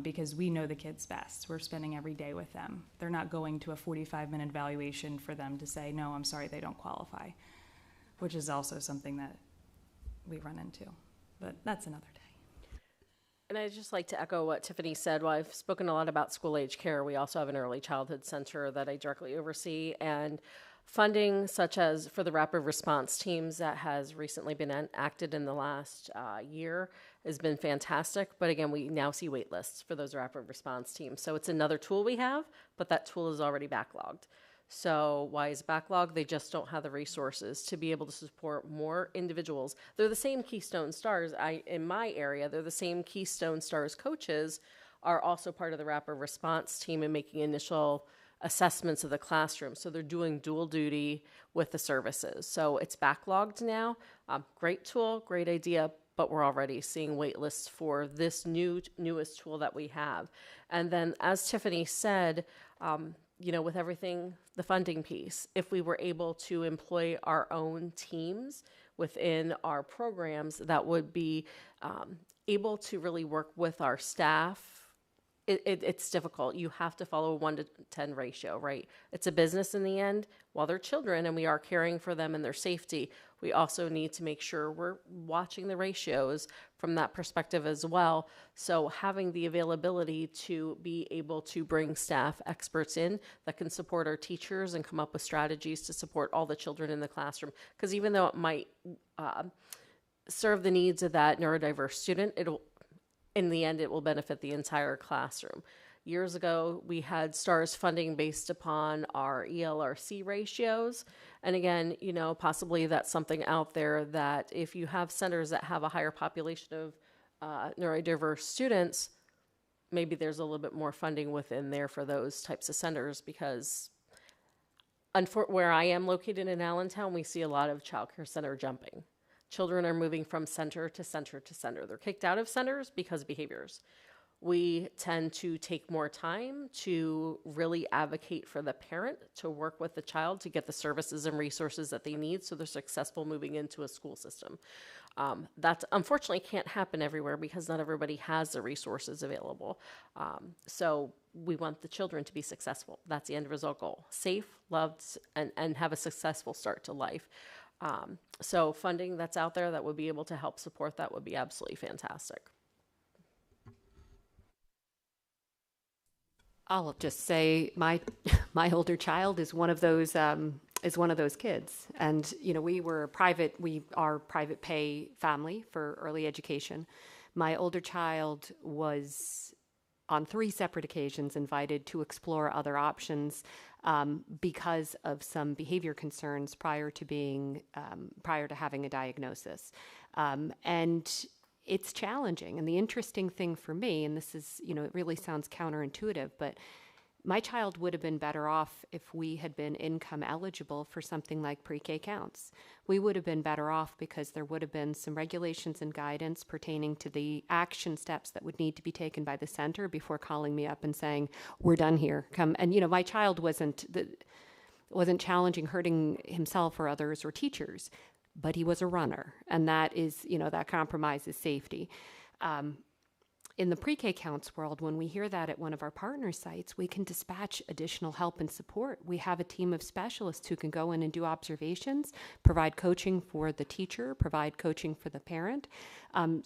Because we know the kids best. We're spending every day with them. They're not going to a 45-minute evaluation for them to say, no, I'm sorry, they don't qualify, which is also something that we run into. But that's another day. And I'd just like to echo what Tiffany said. While I've spoken a lot about school-age care, we also have an early childhood center that I directly oversee, and funding such as for the rapid response teams that has recently been enacted in the last year has been fantastic. But again, we now see wait lists for those rapid response teams. So it's another tool we have, but that tool is already backlogged. So why is it backlogged? They just don't have the resources to be able to support more individuals. They're the same Keystone Stars. In my area, they're the same Keystone Stars coaches are also part of the rapid response team and making initial assessments of the classroom. So they're doing dual duty with the services. So it's backlogged now. Great tool, great idea, but we're already seeing wait lists for this newest tool that we have. And then, as Tiffany said, with everything, the funding piece, if we were able to employ our own teams within our programs that would be able to really work with our staff, it's difficult. You have to follow a 1 to 10 ratio, right? It's a business in the end. While they're children and we are caring for them and their safety, we also need to make sure we're watching the ratios from that perspective as well. So having the availability to be able to bring staff experts in that can support our teachers and come up with strategies to support all the children in the classroom. Because even though it might serve the needs of that neurodiverse student, in the end, it will benefit the entire classroom. Years ago, we had STARS funding based upon our ELRC ratios. And again, possibly that's something out there that if you have centers that have a higher population of neurodiverse students, maybe there's a little bit more funding within there for those types of centers, because where I am located in Allentown, we see a lot of childcare center jumping. Children are moving from center to center to center. They're kicked out of centers because of behaviors. We tend to take more time to really advocate for the parent to work with the child to get the services and resources that they need so they're successful moving into a school system. That unfortunately can't happen everywhere because not everybody has the resources available. So we want the children to be successful. That's the end result goal. Safe, loved, and have a successful start to life. So funding that's out there that would be able to help support that would be absolutely fantastic. I'll just say my older child is one of those kids, and we are private pay family for early education. My older child was on 3 separate occasions invited to explore other options because of some behavior concerns prior to having a diagnosis, and it's challenging. And the interesting thing for me, and this is, it really sounds counterintuitive, but my child would have been better off if we had been income eligible for something like pre-K counts. We would have been better off because there would have been some regulations and guidance pertaining to the action steps that would need to be taken by the center before calling me up and saying, we're done here, come. And, my child wasn't challenging hurting himself or others or teachers, but he was a runner, and that is, that compromises safety. In the pre-K counts world, when we hear that at one of our partner sites, we can dispatch additional help and support. We have a team of specialists who can go in and do observations, provide coaching for the teacher, provide coaching for the parent.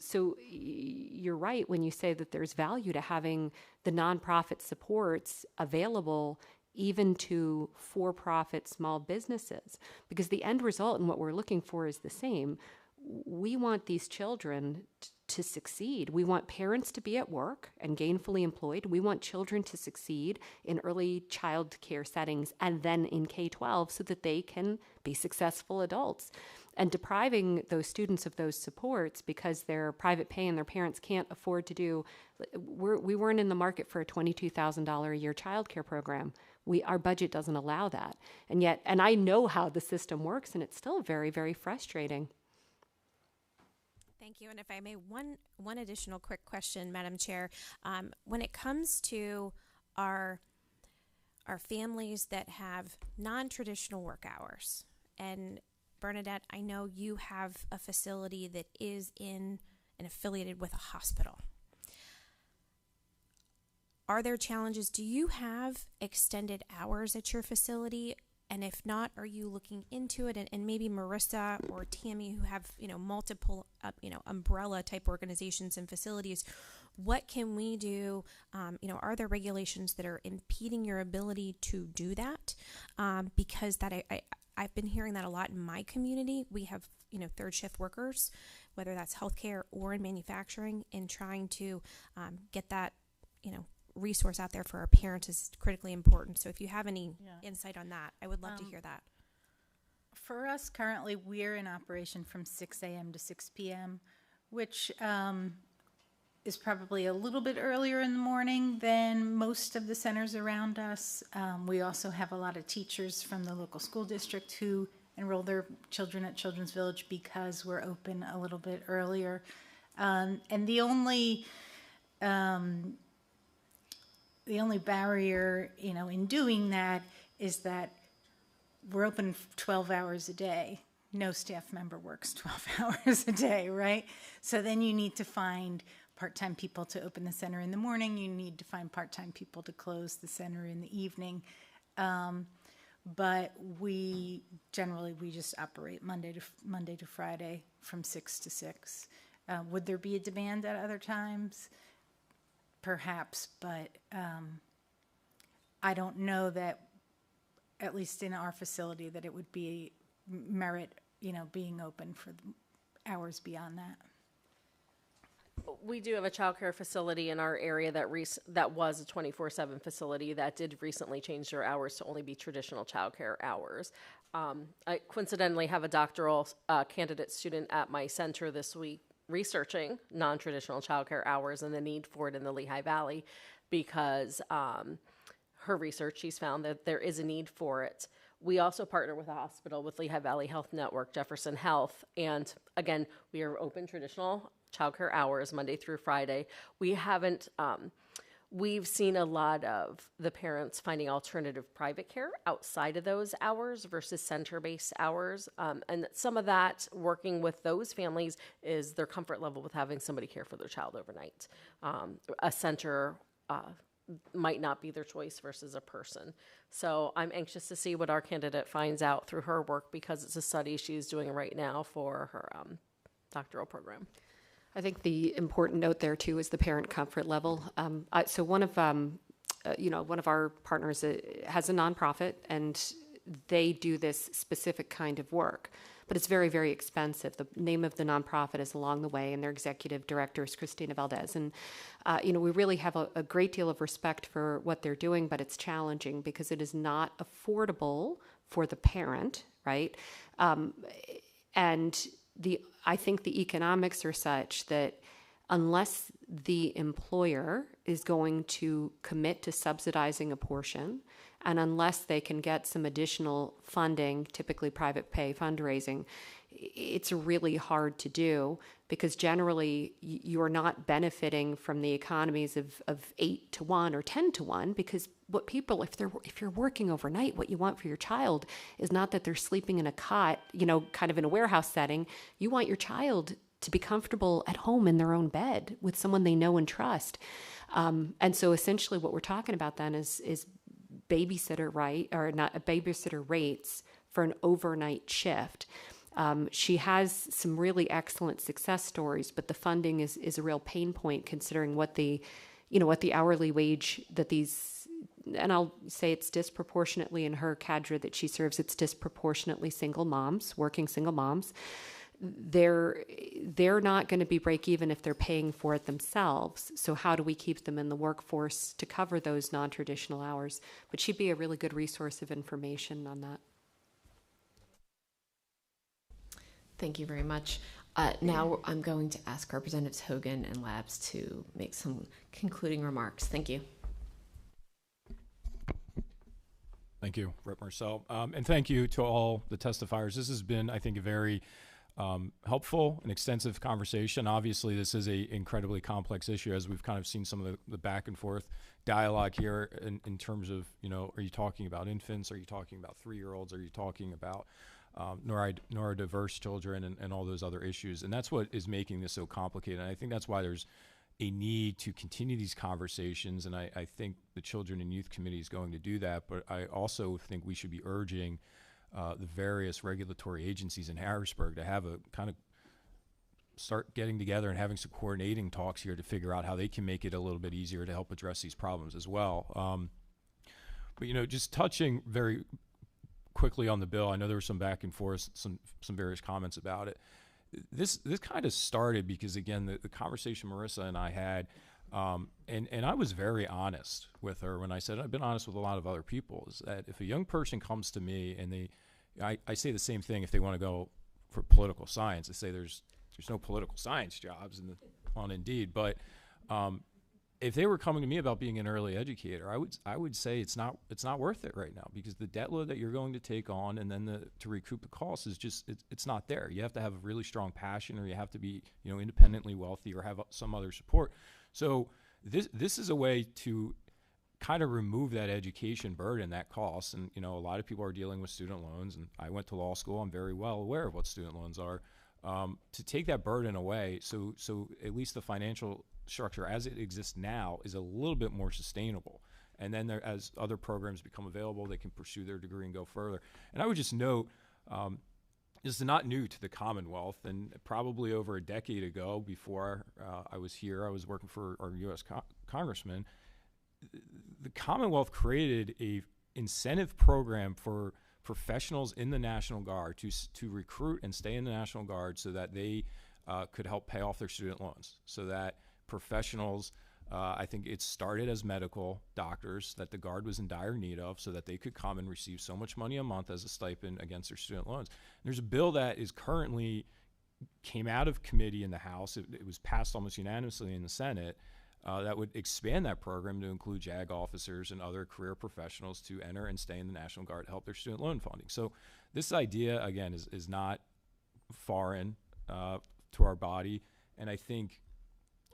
So you're right when you say that there's value to having the nonprofit supports available even to for-profit small businesses, because the end result and what we're looking for is the same. We want these children to succeed. We want parents to be at work and gainfully employed. We want children to succeed in early child care settings and then in K-12 so that they can be successful adults. And depriving those students of those supports because they're private pay and their parents can't afford to do, we weren't in the market for a $22,000 a year child care program. Our budget doesn't allow that. And I know how the system works, and it's still very, very frustrating. Thank you. And if I may, one additional quick question, Madam Chair. When it comes to our families that have non-traditional work hours, and Bernadette, I know you have a facility that is in and affiliated with a hospital. Are there challenges? Do you have extended hours at your facility? And if not, are you looking into it? And maybe Marissa or Tammy, who have multiple umbrella type organizations and facilities, what can we do? Are there regulations that are impeding your ability to do that? Because I've been hearing that a lot in my community. We have third shift workers, whether that's healthcare or in manufacturing, and trying to get that resource out there for our parents is critically important. So if you have any insight on that, I would love to hear that. For us, currently, we're in operation from 6 a.m. to 6 p.m., which is probably a little bit earlier in the morning than most of the centers around us. We also have a lot of teachers from the local school district who enroll their children at Children's Village because we're open a little bit earlier. And the only barrier, in doing that is that we're open 12 hours a day. No staff member works 12 hours a day, right? So then you need to find part-time people to open the center in the morning. You need to find part-time people to close the center in the evening. But we just operate Monday to Friday from 6 to 6. Would there be a demand at other times? Perhaps, but I don't know that, at least in our facility, that it would be merit, being open for hours beyond that. We do have a childcare facility in our area that was a 24/7 facility that did recently change their hours to only be traditional childcare hours. I coincidentally have a doctoral candidate student at my center this week researching non-traditional childcare hours and the need for it in the Lehigh Valley because her research, she's found that there is a need for it. We also partner with a hospital, with Lehigh Valley Health Network, Jefferson Health, and again, we are open traditional childcare hours Monday through Friday. We haven't, we've seen a lot of the parents finding alternative private care outside of those hours versus center-based hours. And some of that, working with those families, is their comfort level with having somebody care for their child overnight. A center might not be their choice versus a person. So I'm anxious to see what our candidate finds out through her work because it's a study she's doing right now for her doctoral program. I think the important note there too is the parent comfort level. So one of our partners has a nonprofit, and they do this specific kind of work, but it's very, very expensive. The name of the nonprofit is Along the Way, and their executive director is Christina Valdez. And we really have a great deal of respect for what they're doing, but it's challenging because it is not affordable for the parent, right? And I think the economics are such that unless the employer is going to commit to subsidizing a portion, and unless they can get some additional funding, typically private pay fundraising, it's really hard to do because generally you're not benefiting from the economies of 8-to-1 or 10-to-1 because what people, if you're working overnight, what you want for your child is not that they're sleeping in a cot, kind of in a warehouse setting. You want your child to be comfortable at home in their own bed with someone they know and trust. And so essentially what we're talking about then is babysitter rates for an overnight shift. She has some really excellent success stories, but the funding is a real pain point considering what the hourly wage that these, and I'll say it's disproportionately in her cadre that she serves, it's disproportionately working single moms. They're not going to be break even if they're paying for it themselves. So how do we keep them in the workforce to cover those non-traditional hours? But she'd be a really good resource of information on that. Thank you very much. Now I'm going to ask Representatives Hogan and Labs to make some concluding remarks. Thank you. Thank you, Rep. Marcel. And thank you to all the testifiers. This has been, I think, a very helpful and extensive conversation. Obviously, this is an incredibly complex issue, as we've kind of seen some of the back and forth dialogue here in terms of, are you talking about infants? Are you talking about 3-year-olds? Are you talking about neurodiverse children and all those other issues? And that's what is making this so complicated. And I think that's why there's a need to continue these conversations. And I think the Children and Youth Committee is going to do that. But I also think we should be urging the various regulatory agencies in Harrisburg to have a kind of start getting together and having some coordinating talks here to figure out how they can make it a little bit easier to help address these problems as well. But just touching very quickly on the bill, I know there was some back and forth, some various comments about it. This kind of started because, again, the conversation Marissa and I had, and I was very honest with her when I said, I've been honest with a lot of other people, is that if a young person comes to me and I say the same thing if they want to go for political science. I say there's no political science jobs on Indeed, but if they were coming to me about being an early educator, I would say it's not worth it right now because the debt load that you're going to take on and then to recoup the costs is just it's not there. You have to have a really strong passion, or you have to be independently wealthy, or have some other support. So this is a way to kind of remove that education burden, that cost. And a lot of people are dealing with student loans, and I went to law school. I'm very well aware of what student loans are. To take that burden away, so at least the financial structure as it exists now is a little bit more sustainable. And then as other programs become available, they can pursue their degree and go further. And I would just note, this is not new to the Commonwealth, and probably over a decade ago, before I was here, I was working for our U.S. Congressman. The Commonwealth created a incentive program for professionals in the National Guard to recruit and stay in the National Guard so that they could help pay off their student loans so that professionals, I think it started as medical doctors that the Guard was in dire need of so that they could come and receive so much money a month as a stipend against their student loans. And there's a bill that is currently came out of committee in the House. It was passed almost unanimously in the Senate that would expand that program to include JAG officers and other career professionals to enter and stay in the National Guard to help their student loan funding. So this idea, again, is not foreign to our body. And I think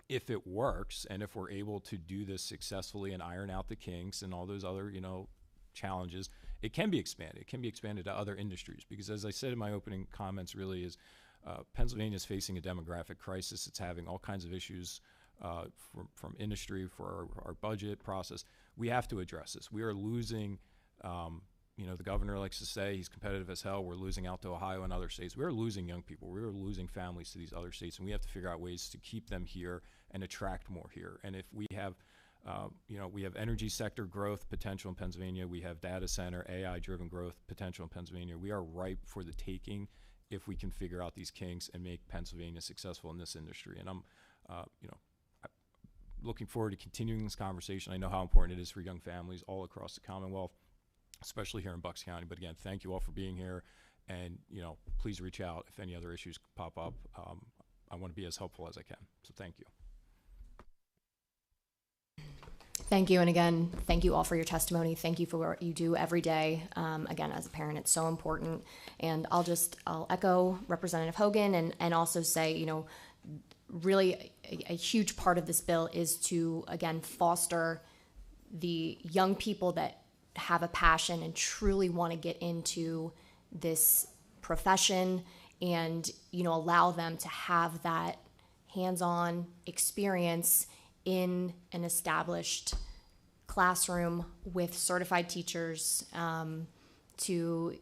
if it works and if we're able to do this successfully and iron out the kinks and all those other, challenges, it can be expanded. It can be expanded to other industries because, as I said in my opening comments, really is Pennsylvania is facing a demographic crisis. It's having all kinds of issues from industry for our budget process. We have to address this. We are losing, the governor likes to say he's competitive as hell. We're losing out to Ohio and other states. We're losing young people. We're losing families to these other states, and we have to figure out ways to keep them here and attract more here. And if we have, we have energy sector growth potential in Pennsylvania. We have data center, AI-driven growth potential in Pennsylvania. We are ripe for the taking if we can figure out these kinks and make Pennsylvania successful in this industry. And I'm, looking forward to continuing this conversation. I know how important it is for young families all across the Commonwealth, especially here in Bucks County. But again, thank you all for being here. And, please reach out if any other issues pop up. I want to be as helpful as I can. So thank you. Thank you. And again, thank you all for your testimony. Thank you for what you do every day. Again, as a parent, it's so important. And I'll echo Representative Hogan and also say, really a huge part of this bill is to, again, foster the young people that have a passion and truly want to get into this profession and, allow them to have that hands-on experience in an established classroom with certified teachers to,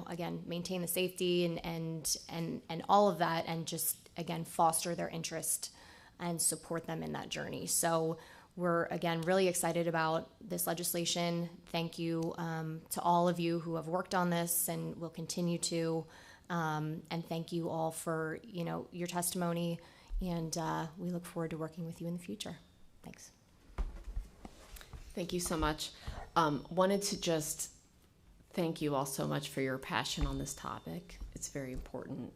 again, maintain the safety and all of that, and just, again, foster their interest and support them in that journey. So we're, again, really excited about this legislation. Thank you to all of you who have worked on this and will continue to. And thank you all for, your testimony. And we look forward to working with you in the future. Thanks. Thank you so much. Wanted to just thank you all so much for your passion on this topic. It's very important.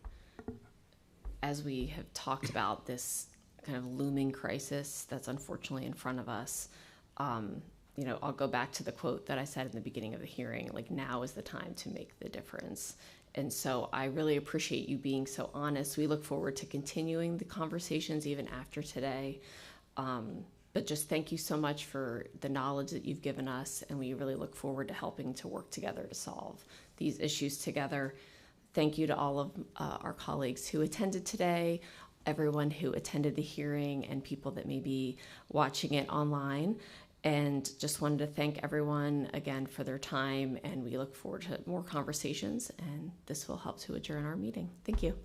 As we have talked about this kind of looming crisis that's unfortunately in front of us, I'll go back to the quote that I said in the beginning of the hearing, like, now is the time to make the difference. And so I really appreciate you being so honest. We look forward to continuing the conversations even after today. But just thank you so much for the knowledge that you've given us, and we really look forward to helping to work together to solve these issues together. Thank you to all of our colleagues who attended today, everyone who attended the hearing, and people that may be watching it online. And just wanted to thank everyone again for their time, and we look forward to more conversations, and this will help to adjourn our meeting. Thank you.